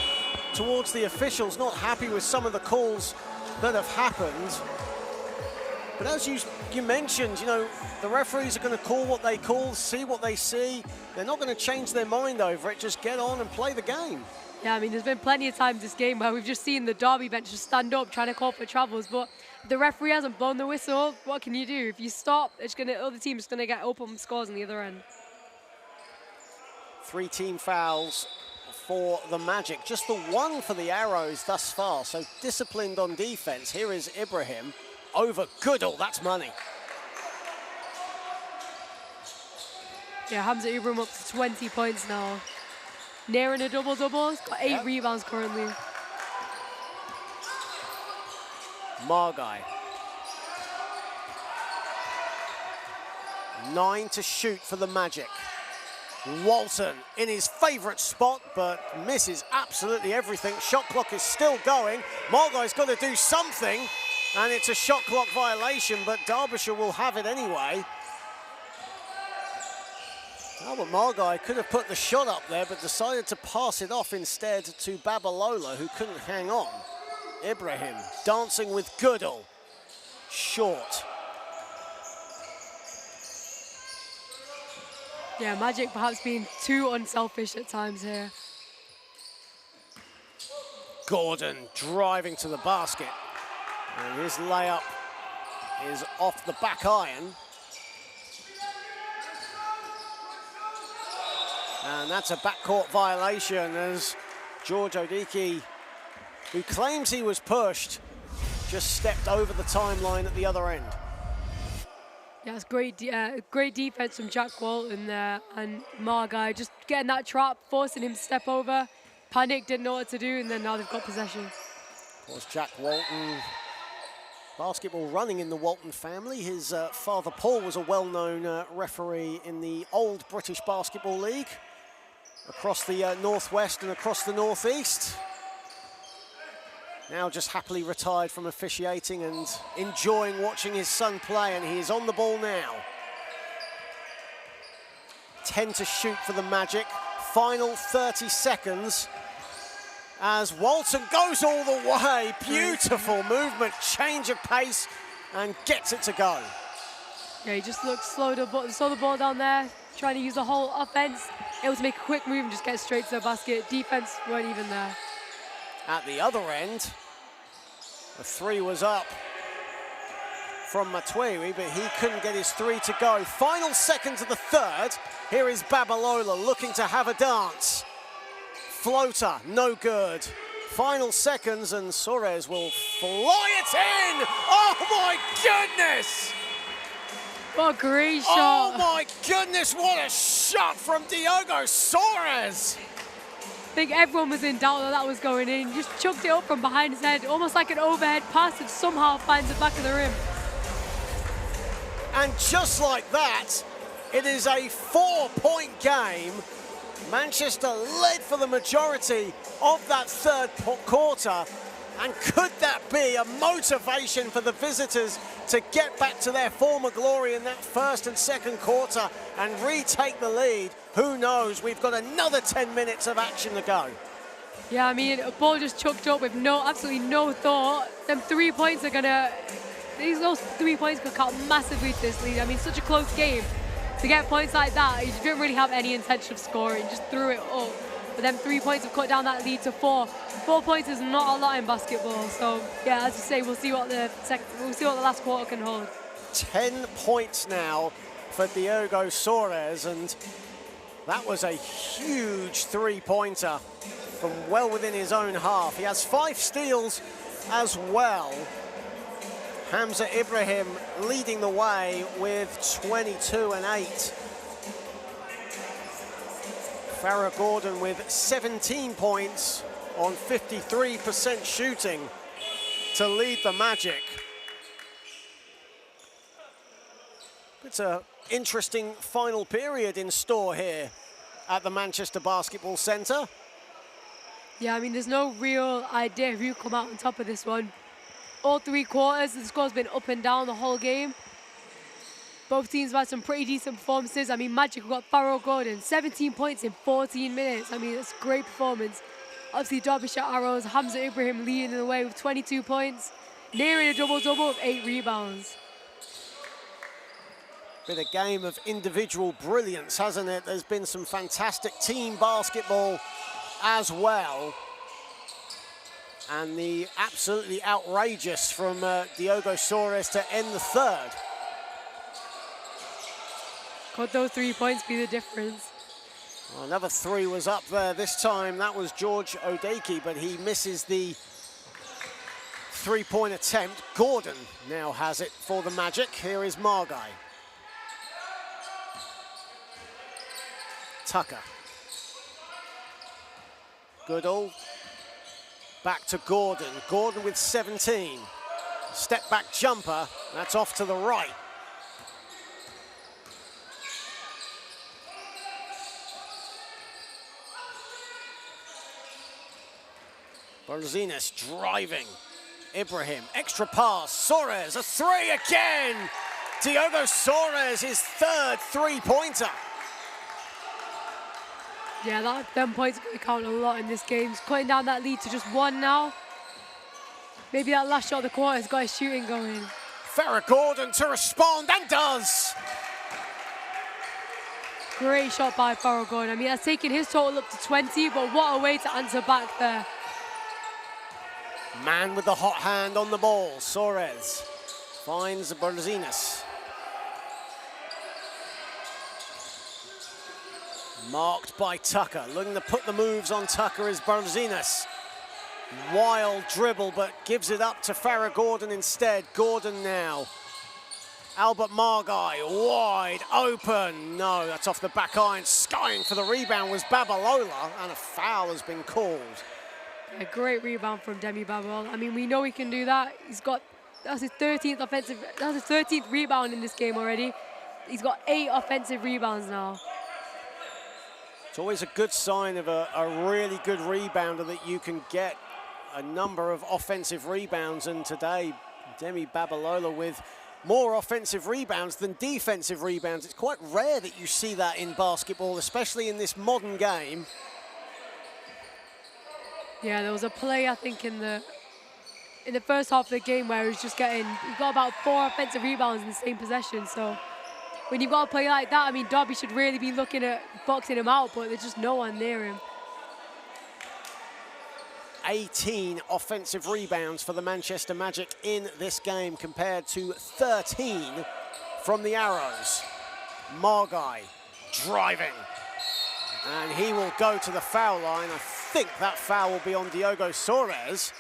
towards the officials, not happy with some of the calls that have happened. But as you mentioned, you know, the referees are going to call what they call, see what they see. They're not going to change their mind over it. Just get on and play the game. Yeah, I mean, there's been plenty of times this game where we've just seen the Derby bench just stand up trying to call for travels, but the referee hasn't blown the whistle. What can you do? If you stop, other team's going to get open scores on the other end. 3 team fouls for the Magic, just the 1 for the Arrows thus far, so disciplined on defense. Here is Ibrahim over Goodall, that's money. Yeah, Hamza Ibrahim up to 20 points now. Nearing a double-double, he's got 8 rebounds currently. Margai. 9 to shoot for the Magic. Walton in his favourite spot, but misses absolutely everything. Shot clock is still going. Margai's got to do something, and it's a shot clock violation, but Derbyshire will have it anyway. Albert Margai could have put the shot up there, but decided to pass it off instead to Babalola, who couldn't hang on. Ibrahim dancing with Goodall. Short. Yeah, Magic perhaps being too unselfish at times here. Gordon driving to the basket. And his layup is off the back iron. And that's a backcourt violation as George Odiki, who claims he was pushed, just stepped over the timeline at the other end. Yeah, it's great defense from Jack Walton there, and Margai just getting that trap, forcing him to step over. Panic, didn't know what to do, and then now they've got possession. Of course, Jack Walton, basketball running in the Walton family. His father Paul was a well-known referee in the old British Basketball League across the northwest and across the northeast. Now just happily retired from officiating and enjoying watching his son play, and he is on the ball now. 10 to shoot for the Magic. Final 30 seconds as Walton goes all the way. Beautiful movement, change of pace, and gets it to go. Yeah, he just looked slow to saw the ball down there, trying to use the whole offense. Able to make a quick move and just get straight to the basket. Defense weren't even there. At the other end, the three was up from Matwewi, but he couldn't get his three to go. Final seconds of the third. Here is Babalola looking to have a dance. Floater, no good. Final seconds, and Suarez will fly it in. Oh my goodness! What a great shot. Oh my goodness, what a shot from Diogo Suarez. I think everyone was in doubt that was going in. Just chucked it up from behind his head, almost like an overhead pass, and somehow finds the back of the rim. And just like that, it is a 4-point game. Manchester led for the majority of that third quarter. And could that be a motivation for the visitors to get back to their former glory in that first and second quarter and retake the lead? Who knows? We've got another 10 minutes of action to go. Yeah, I mean, a ball just chucked up with absolutely no thought. Them 3 points are gonna, those 3 points could count massively to this lead. I mean, such a close game. To get points like that, you didn't really have any intention of scoring, just threw it up. But then 3 points have cut down that lead to 4. 4 points is not a lot in basketball. So yeah, as you say, we'll see what the last quarter can hold. 10 points now for Diogo Suarez, and that was a huge three-pointer from well within his own half. He has 5 steals as well. Hamza Ibrahim leading the way with 22 and 8. Farrah Gordon with 17 points on 53% shooting to lead the Magic. It's an interesting final period in store here at the Manchester Basketball Centre. Yeah, I mean, there's no real idea who come out on top of this one. All 3 quarters, the score's been up and down the whole game. Both teams have had some pretty decent performances. I mean, Magic have got Farrell Gordon, 17 points in 14 minutes. I mean, that's a great performance. Obviously, Derbyshire Arrows, Hamza Ibrahim leading the way with 22 points, nearing a double-double with 8 rebounds. Been a game of individual brilliance, hasn't it? There's been some fantastic team basketball as well. And the absolutely outrageous from Diogo Suarez to end the third. Could those 3 points be the difference? Well, another 3 was up there. This time that was George Odeki, but he misses the 3-point attempt. Gordon now has it for the Magic. Here is Margai. Tucker. Goodall. Back to Gordon. Gordon with 17. Step back jumper. That's off to the right. Berzinas driving. Ibrahim, extra pass. Suarez, a three again. Diogo Suarez, his third three-pointer. Yeah, them points are going to count a lot in this game. He's cutting down that lead to just one now. Maybe that last shot of the quarter has got his shooting going. Farrah Gordon to respond, and does. Great shot by Farrah Gordon. I mean, that's taken his total up to 20, but what a way to answer back there. Man with the hot hand on the ball. Suarez finds Berzinas. Marked by Tucker. Looking to put the moves on Tucker is Berzinas. Wild dribble, but gives it up to Farrah Gordon instead. Gordon now. Albert Margai, wide open. No, that's off the back iron. Skying for the rebound was Babalola, and a foul has been called. A great rebound from Demi Babalola. I mean, we know he can do that. That's his 13th rebound in this game already. He's got 8 offensive rebounds now. It's always a good sign of a really good rebounder that you can get a number of offensive rebounds, and today Demi Babalola with more offensive rebounds than defensive rebounds. It's quite rare that you see that in basketball, especially in this modern game. Yeah, there was a play, I think, in the first half of the game where he got about 4 offensive rebounds in the same possession. So when you've got a play like that, I mean, Derby should really be looking at boxing him out, but there's just no one near him. 18 offensive rebounds for the Manchester Magic in this game compared to 13 from the Arrows. Margai driving, and he will go to the foul line. I think that foul will be on Diogo Suarez.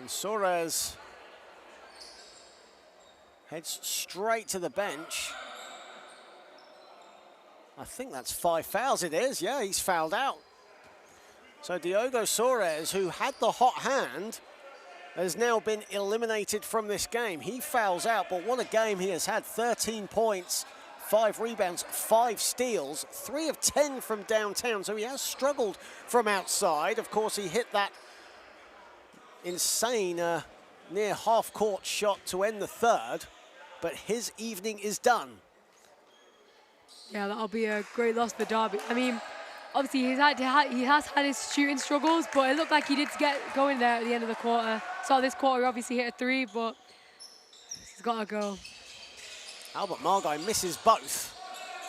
And Suarez heads straight to the bench. I think that's 5 fouls it is. Yeah, he's fouled out. So Diogo Suarez, who had the hot hand, has now been eliminated from this game. He fouls out, but what a game he has had. 13 points, 5 rebounds, 5 steals, 3 of 10 from downtown. So he has struggled from outside. Of course, he hit that insane near half-court shot to end the third, but his evening is done. Yeah, that'll be a great loss for Derby. I mean, obviously, he has had his shooting struggles, but it looked like he did get going there at the end of the quarter. So this quarter, obviously hit a 3, but he's got to go. Albert Margai misses both.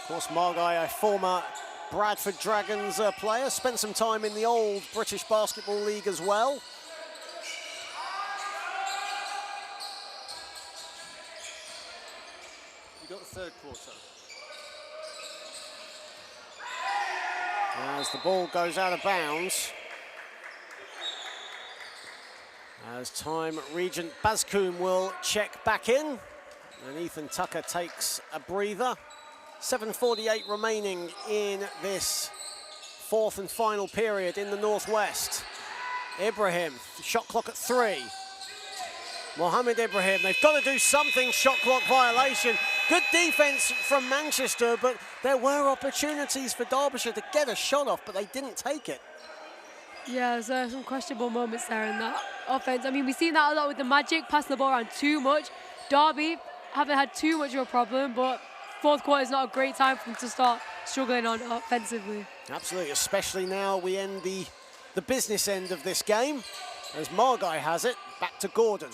Of course, Margai, a former Bradford Dragons player, spent some time in the old British Basketball League as well. You got the third quarter. As the ball goes out of bounds, as time Regent Bazkoum will check back in, and Ethan Tucker takes a breather. 7:48 remaining in this 4th and final period in the Northwest. Ibrahim, shot clock at 3. Mohamed Ibrahim, they've got to do something, shot clock violation. Good defense from Manchester, but there were opportunities for Derbyshire to get a shot off, but they didn't take it. Yeah, there's some questionable moments there in that offense. I mean, we've seen that a lot with the Magic, passing the ball around too much. Derby haven't had too much of a problem, but 4th quarter is not a great time for them to start struggling on offensively. Absolutely, especially now we end the business end of this game, as Margai has it, back to Gordon.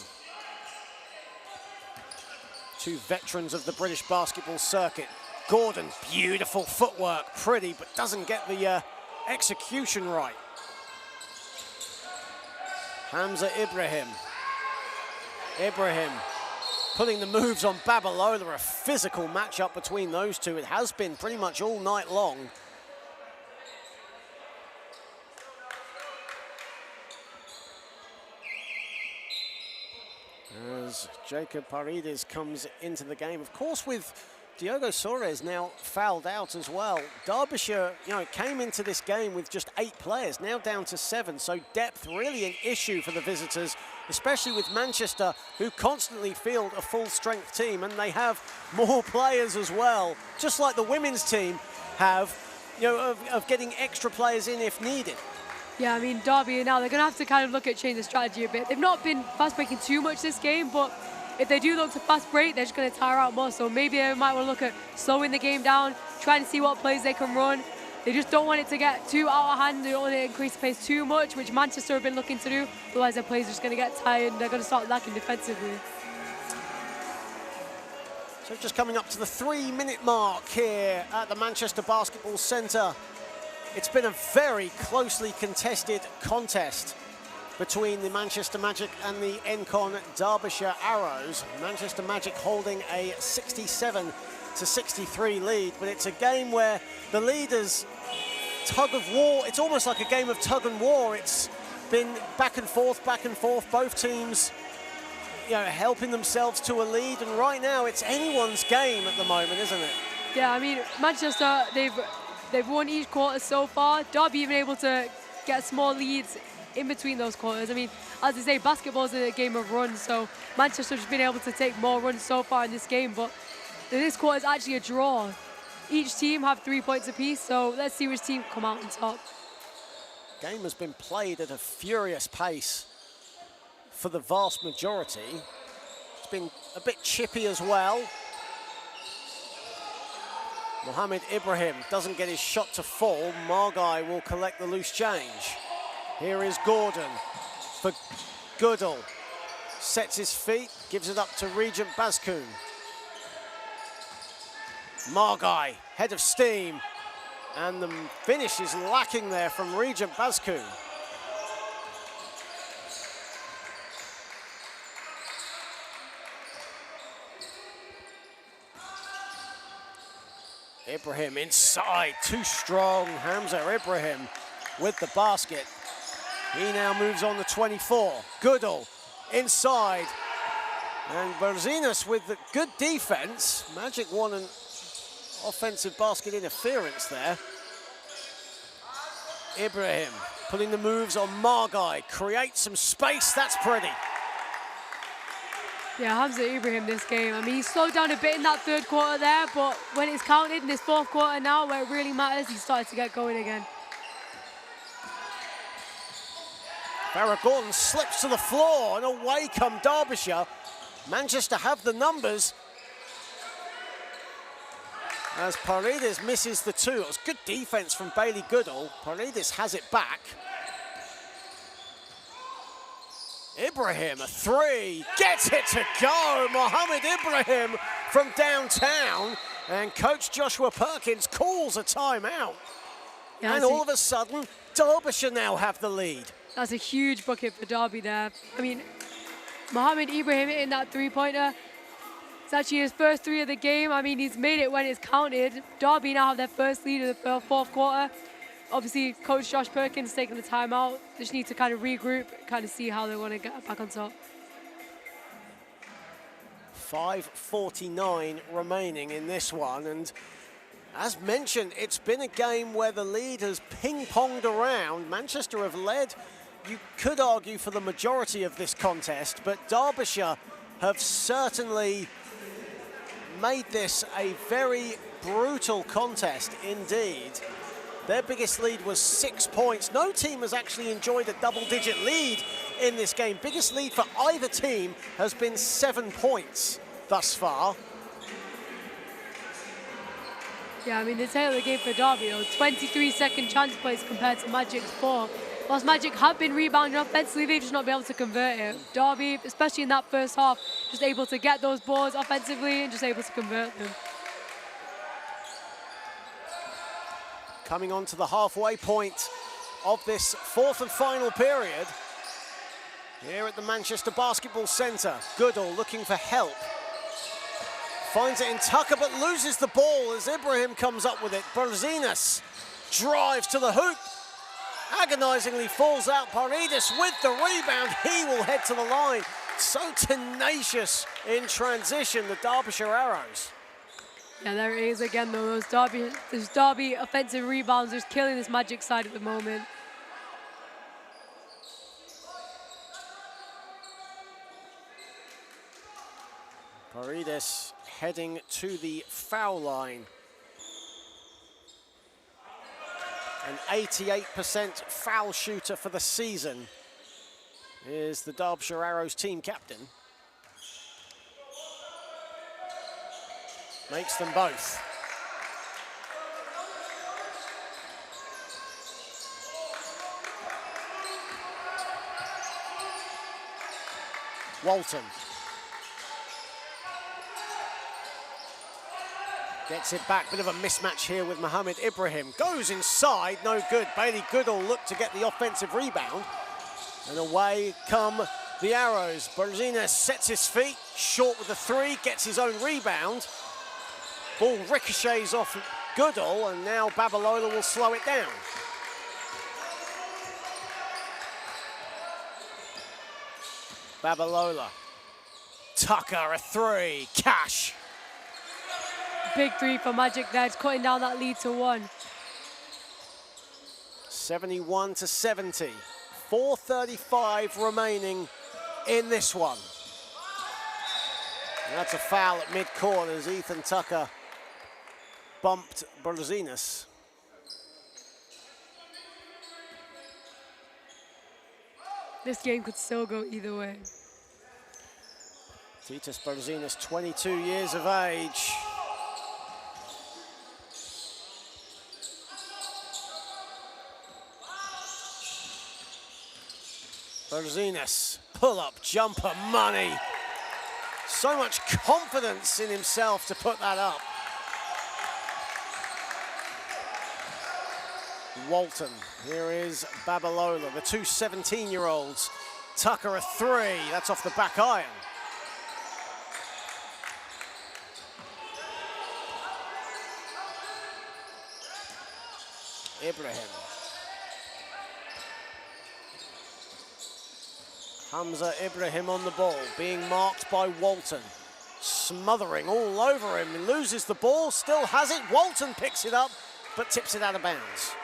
2 veterans of the British basketball circuit. Gordon, beautiful footwork, pretty, but doesn't get the execution right. Hamza Ibrahim. Ibrahim putting the moves on Babalola, a physical matchup between those two. It has been pretty much all night long. As Jacob Paredes comes into the game. Of course, with Diogo Suarez now fouled out as well. Derbyshire, came into this game with just 8 players, now down to 7. So depth really an issue for the visitors, especially with Manchester, who constantly field a full-strength team, and they have more players as well, just like the women's team have, of getting extra players in if needed. Yeah, I mean, Derby now, they're going to have to kind of look at changing the strategy a bit. They've not been fast breaking too much this game, but if they do look to fast break, they're just going to tire out more. So maybe they might want to look at slowing the game down, trying to see what plays they can run. They just don't want it to get too out of hand. They don't want to increase the pace too much, which Manchester have been looking to do. Otherwise, their players are just going to get tired and they're going to start lacking defensively. So just coming up to the 3-minute mark here at the Manchester Basketball Centre. It's been a very closely contested contest between the Manchester Magic and the Encon Derbyshire Arrows. Manchester Magic holding a 67-63 lead, but it's a game where the leaders tug of war. It's almost like a game of tug and war. It's been back and forth, both teams, you know, helping themselves to a lead, and right now it's anyone's game at the moment, isn't it? Yeah, I mean, Manchester, they've won each quarter so far. Derby even able to get small leads in between those quarters. I mean, as I say, basketball's a game of runs, so Manchester's been able to take more runs so far in this game, but this quarter is actually a draw. Each team have 3 points apiece, so let's see which team come out on top. Game has been played at a furious pace for the vast majority. It's been a bit chippy as well. Mohamed Ibrahim doesn't get his shot to fall. Margai will collect the loose change. Here is Gordon for Goodall. Sets his feet, gives it up to Regent Bazkoon. Margai, head of steam. And the finish is lacking there from Regent Bazkoon. Ibrahim inside, too strong. Hamza Ibrahim with the basket. He now moves on to 24. Goodall inside. And Berzinas with the good defense. Magic won an offensive basket interference there. Ibrahim putting the moves on Margai. Create some space, that's pretty. Yeah, Hamza Ibrahim this game. I mean, he slowed down a bit in that third quarter there, but when it's counted in this fourth quarter now, where it really matters, he started to get going again. Farrah Gordon slips to the floor, and away come Derbyshire. Manchester have the numbers. As Paredes misses the two. It was good defense from Bailey Goodall. Paredes has it back. Ibrahim, a three, gets it to go. Mohamed Ibrahim from downtown. And coach Joshua Perkins calls a timeout. Yeah, and all of a sudden, Derbyshire now have the lead. That's a huge bucket for Derby there. I mean, Mohamed Ibrahim hitting that three-pointer. It's actually his first three of the game. I mean, he's made it when it's counted. Derby now have their first lead of the fourth quarter. Obviously, coach Josh Perkins taking the timeout. They just need to kind of regroup, kind of see how they want to get back on top. 5:49 remaining in this one, and as mentioned, it's been a game where the lead has ping-ponged around. Manchester have led, you could argue, for the majority of this contest, but Derbyshire have certainly made this a very brutal contest indeed. Their biggest lead was 6 points. No team has actually enjoyed a double-digit lead in this game. Biggest lead for either team has been 7 points thus far. Yeah, I mean, the tail of the game for Derby, 23-second chance plays compared to Magic's 4. Whilst Magic have been rebounding offensively, they've just not been able to convert it. Derby, especially in that first half, just able to get those balls offensively and just able to convert them. Coming on to the halfway point of this fourth and final period. Here at the Manchester Basketball Centre, Goodall looking for help. Finds it in Tucker, but loses the ball as Ibrahim comes up with it. Berzinas drives to the hoop. Agonizingly falls out. Paredes with the rebound. He will head to the line. So tenacious in transition, the Derbyshire Arrows. Yeah, there it is again, though. Those Derby offensive rebounds just killing this Magic side at the moment. Paredes heading to the foul line. An 88% foul shooter for the season is the Derbyshire Arrows team captain. Makes them both. Walton. Gets it back, bit of a mismatch here with Mohamed Ibrahim. Goes inside, no good. Bailey Goodall looked to get the offensive rebound. And away come the Arrows. Berliner sets his feet, short with the three, gets his own rebound. Ball ricochets off Goodall, and now Babalola will slow it down. Babalola. Tucker, a three. Cash. Big three for Magic there. It's cutting down that lead to 1. 71-70. 4:35 remaining in this one. And that's a foul at mid-court as Ethan Tucker bumped Berluzinas. This game could still go either way. Titus Berluzinas, 22 years of age. Berluzinas, pull-up jumper, money. So much confidence in himself to put that up. Walton, here is Babalola, the two 17-year-olds. Tucker, a three, that's off the back iron. Ibrahim. Hamza Ibrahim on the ball, being marked by Walton. Smothering all over him, he loses the ball, still has it. Walton picks it up, but tips it out of bounds.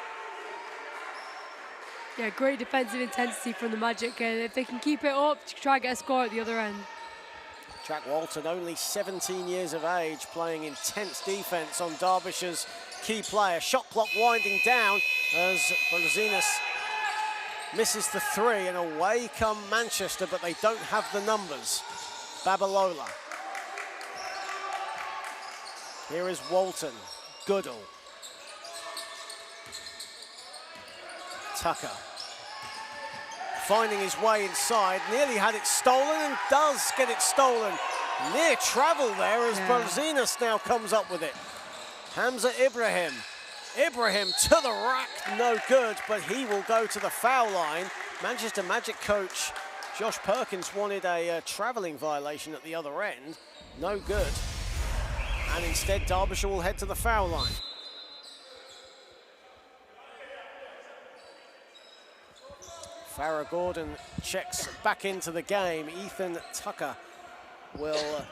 Yeah, great defensive intensity from the Magic, and if they can keep it up, try and get a score at the other end. Jack Walton, only 17 years of age, playing intense defense on Derbyshire's key player. Shot clock winding down as Berluzinas misses the three, and away come Manchester, but they don't have the numbers. Babalola. Here is Walton. Goodall. Tucker. Finding his way inside, nearly had it stolen and does get it stolen. Near travel there as Berluzinas now comes up with it. Hamza Ibrahim. Ibrahim to the rack, no good, but he will go to the foul line. Manchester Magic coach Josh Perkins wanted a travelling violation at the other end. No good. And instead, Derbyshire will head to the foul line. Farrah Gordon checks back into the game. Ethan Tucker will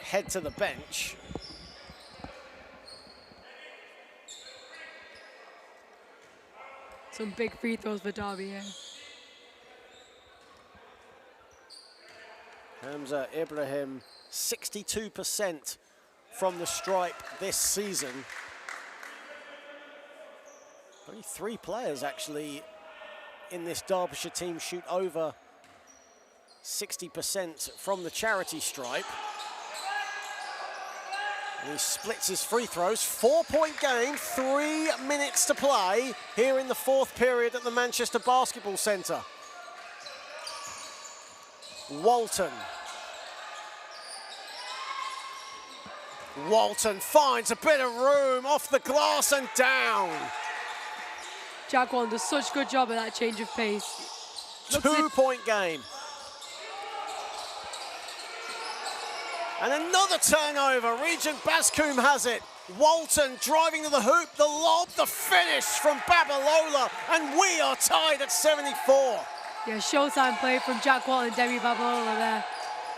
head to the bench. Some big free throws for Derby here. Hamza Ibrahim, 62% from the stripe this season. Only 3 players actually in this Derbyshire team shoot over 60% from the charity stripe. And he splits his free throws. 4-point game, 3 minutes to play here in the 4th period at the Manchester Basketball Centre. Walton. Walton finds a bit of room off the glass and down. Jack Walton does such a good job of that change of pace. 2-point game. And another turnover. Regent Bascombe has it. Walton driving to the hoop, the lob, the finish from Babalola, and we are tied at 74. Yeah, showtime play from Jack Walton and Demi Babalola there.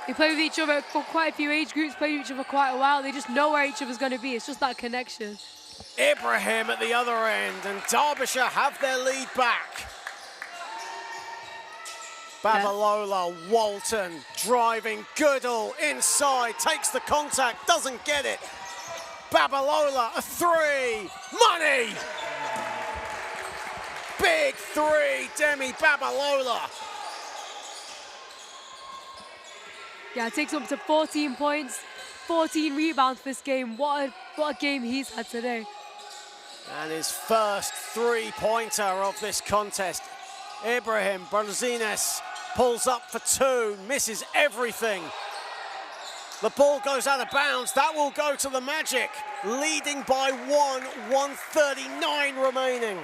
They play with each other for quite a few age groups, played with each other quite a while. They just know where each other's going to be. It's just that connection. Ibrahim at the other end, and Derbyshire have their lead back. Babalola, Walton, driving, Goodall inside, takes the contact, doesn't get it. Babalola, a three, money! big three, Demi Babalola. Yeah, it takes him up to 14 points, 14 rebounds this game. What a game he's had today. And his first three-pointer of this contest. Ibrahim Berzines pulls up for two, misses everything. The ball goes out of bounds. That will go to the Magic, leading by 1:39 remaining.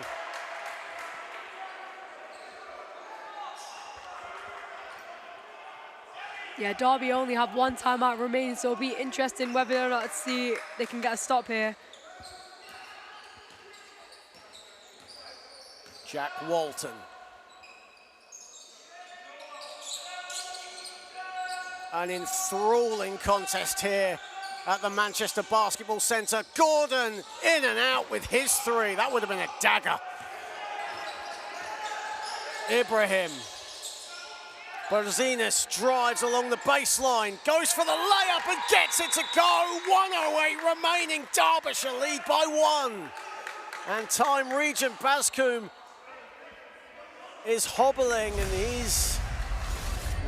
Yeah, Derby only have one timeout remaining, so it'll be interesting whether or not they can get a stop here. Jack Walton. An enthralling contest here at the Manchester Basketball Centre. Gordon in and out with his three. That would have been a dagger. Ibrahim Berzines drives along the baseline, goes for the layup and gets it to go. 1:08 remaining. Derbyshire lead by one. And Time Regent Bascombe is hobbling and he's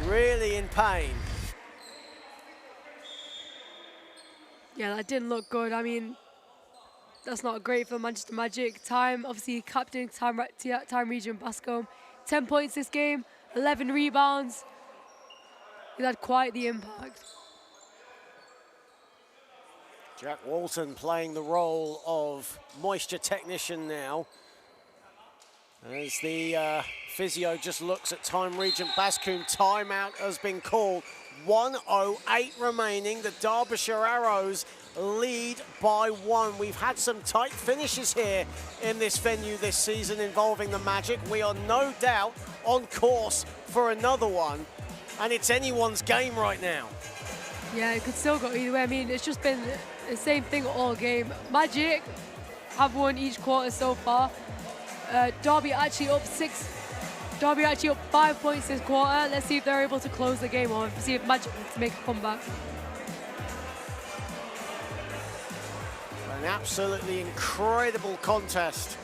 really in pain. Yeah, that didn't look good. I mean, that's not great for Manchester Magic. Time, obviously, captain Time Regent Bascombe. 10 points this game, 11 rebounds. He's had quite the impact. Jack Walton playing the role of moisture technician now. As the physio just looks at Time Regent Bascombe, timeout has been called. 1:08 remaining. The Derbyshire Arrows lead by one. We've had some tight finishes here in this venue this season involving the Magic. We are no doubt on course for another one, and it's anyone's game right now. Yeah, it could still go either way. I mean, it's just been the same thing all game. Magic have won each quarter so far. Derby actually up 5 points this quarter. Let's see if they're able to close the game or see if Magic can make a comeback. An absolutely incredible contest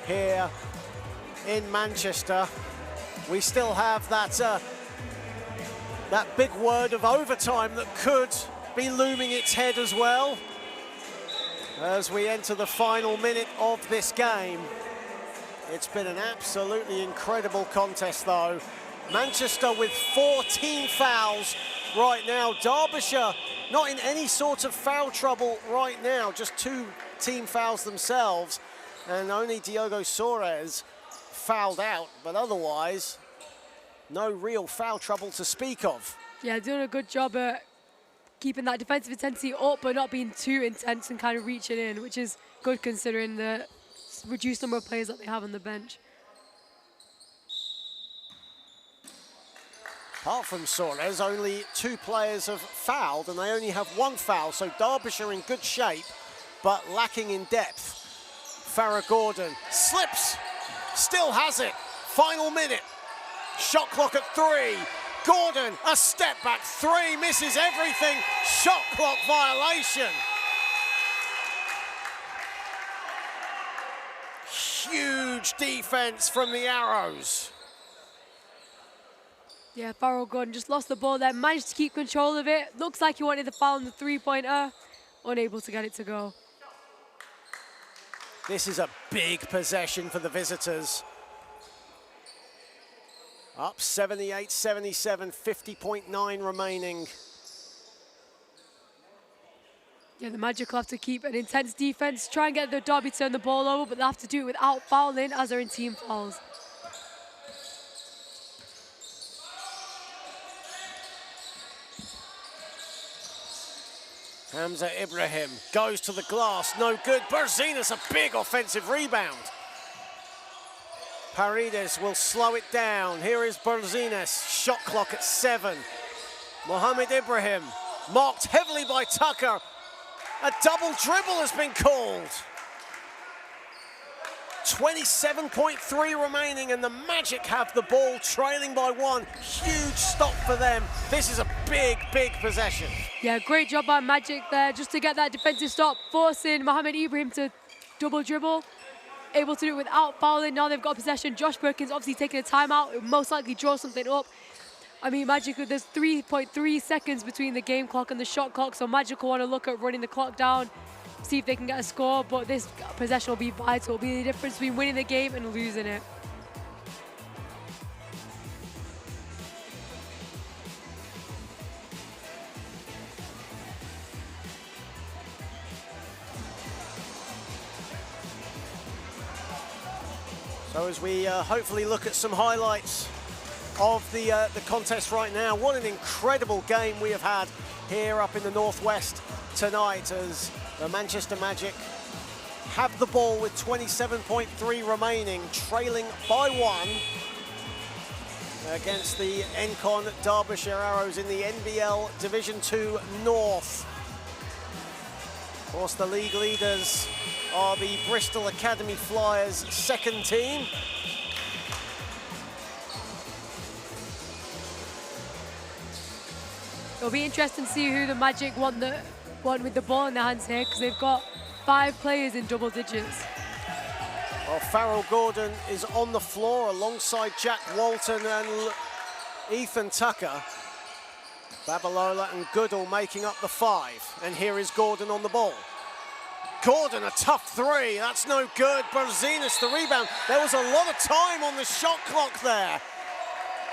here in Manchester. We still have that big word of overtime that could be looming its head as well as we enter the final minute of this game. It's been an absolutely incredible contest, though. Manchester with 14 fouls right now. Derbyshire not in any sort of foul trouble right now, just 2 team fouls themselves, and only Diogo Soares fouled out, but otherwise, no real foul trouble to speak of. Yeah, doing a good job at keeping that defensive intensity up, but not being too intense and kind of reaching in, which is good considering the reduced number of players that they have on the bench. Apart from Soares, only 2 players have fouled, and they only have 1 foul, so Derbyshire in good shape, but lacking in depth. Farrah Gordon slips, still has it. Final minute. Shot clock at 3. Gordon, a step back 3, misses everything. Shot clock violation. Huge defense from the Arrows. Yeah, Farrell Gordon just lost the ball there, managed to keep control of it. Looks like he wanted the foul on the three-pointer, unable to get it to go. This is a big possession for the visitors. Up 78-77, 50.9 remaining. Yeah, the Magic will have to keep an intense defense, try and get the Derby to turn the ball over, but they'll have to do it without fouling as they're in team fouls. Hamza Ibrahim goes to the glass, no good. Berzines, a big offensive rebound. Paredes will slow it down. Here is Berzines, shot clock at 7. Mohamed Ibrahim, marked heavily by Tucker. A double dribble has been called. 27.3 remaining, and the Magic have the ball, trailing by 1. Huge stop for them. This is a big, big possession. Yeah, great job by Magic there, just to get that defensive stop, forcing Mohamed Ibrahim to double dribble. able to do it without fouling. Now they've got possession. Josh Perkins obviously taking a timeout. It will most likely draw something up. I mean, Magic, there's 3.3 seconds between the game clock and the shot clock, so Magic will want to look at running the clock down, see if they can get a score, but this possession will be vital. It'll be the difference between winning the game and losing it. So as we hopefully look at some highlights of the contest right now, what an incredible game we have had here up in the Northwest tonight as the Manchester Magic have the ball with 27.3 remaining, trailing by 1 against the Encon Derbyshire Arrows in the NBL Division 2 North. Of course, the league leaders are the Bristol Academy Flyers second team. It'll be interesting to see who the Magic want with the ball in their hands here, because they've got 5 players in double digits. Well, Farrell Gordon is on the floor alongside Jack Walton and Ethan Tucker. Babalola and Goodall making up the 5. And here is Gordon on the ball. Gordon, a tough 3. That's no good. Brzezinski, the rebound. There was a lot of time on the shot clock there.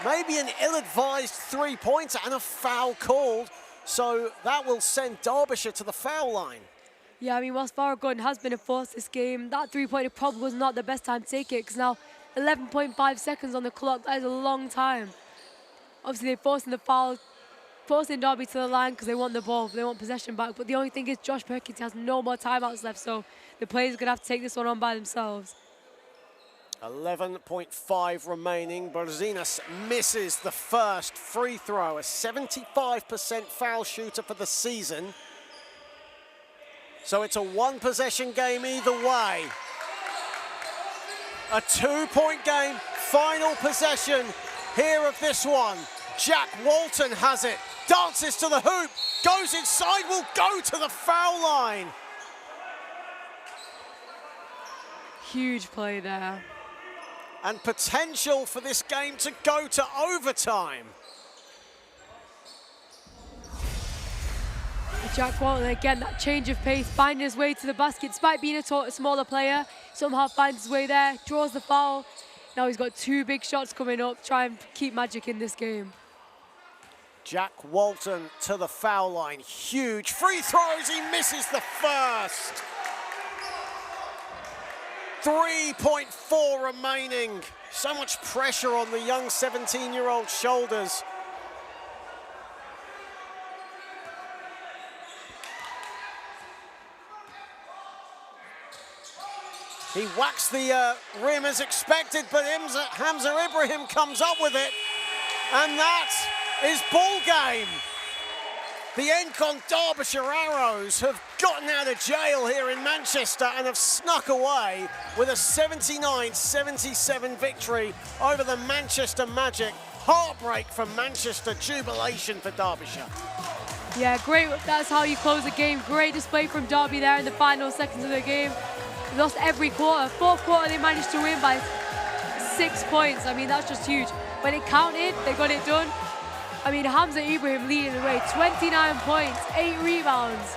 Maybe an ill-advised 3-pointer and a foul called. So that will send Derbyshire to the foul line. Yeah, I mean, whilst Farrell Gordon has been a force this game, that 3-pointer probably was not the best time to take it, because now 11.5 seconds on the clock, that is a long time. Obviously, they're forcing the foul, forcing Derby to the line because they want the ball, they want possession back. But the only thing is Josh Perkins has no more timeouts left, so the players are going to have to take this one on by themselves. 11.5 remaining. Brzezinski misses the first free throw, a 75% foul shooter for the season. So it's a 1-possession game either way. A 2-point game, final possession here of this one. Jack Walton has it, dances to the hoop, goes inside, will go to the foul line. Huge play there. And potential for this game to go to overtime. Jack Walton, again, that change of pace, finding his way to the basket. Despite being a smaller player, somehow finds his way there, draws the foul. Now he's got 2 big shots coming up, try and keep Magic in this game. Jack Walton to the foul line. Huge free throws, he misses the first. 3.4 remaining. So much pressure on the young 17-year-old shoulders. He whacks the rim as expected, but Hamza Ibrahim comes up with it. And that is ball game. The Encon Derbyshire Arrows have gotten out of jail here in Manchester and have snuck away with a 79-77 victory over the Manchester Magic. Heartbreak from Manchester, jubilation for Derbyshire. Yeah, great. That's how you close the game. Great display from Derby there in the final seconds of the game. They lost every quarter. 4th quarter, they managed to win by 6 points. I mean, that's just huge. When it counted, they got it done. I mean, Hamza Ibrahim leading the way, 29 points, 8 rebounds,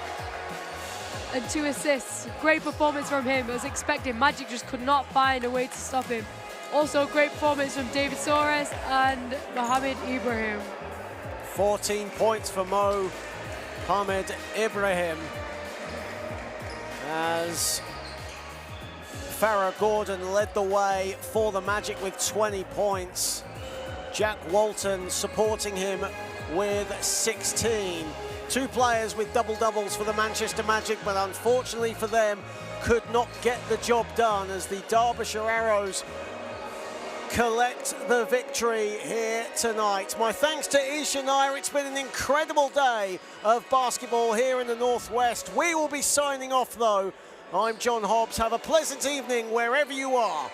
and 2 assists. Great performance from him, as expected. Magic just could not find a way to stop him. Also, great performance from David Soares and Mohamed Ibrahim. 14 points for Mohamed Ibrahim, as Farrah Gordon led the way for the Magic with 20 points. Jack Walton supporting him with 16. 2 players with double-doubles for the Manchester Magic, but unfortunately for them, could not get the job done as the Derbyshire Arrows collect the victory here tonight. My thanks to Ishania. It's been an incredible day of basketball here in the Northwest. We will be signing off, though. I'm John Hobbs. Have a pleasant evening wherever you are.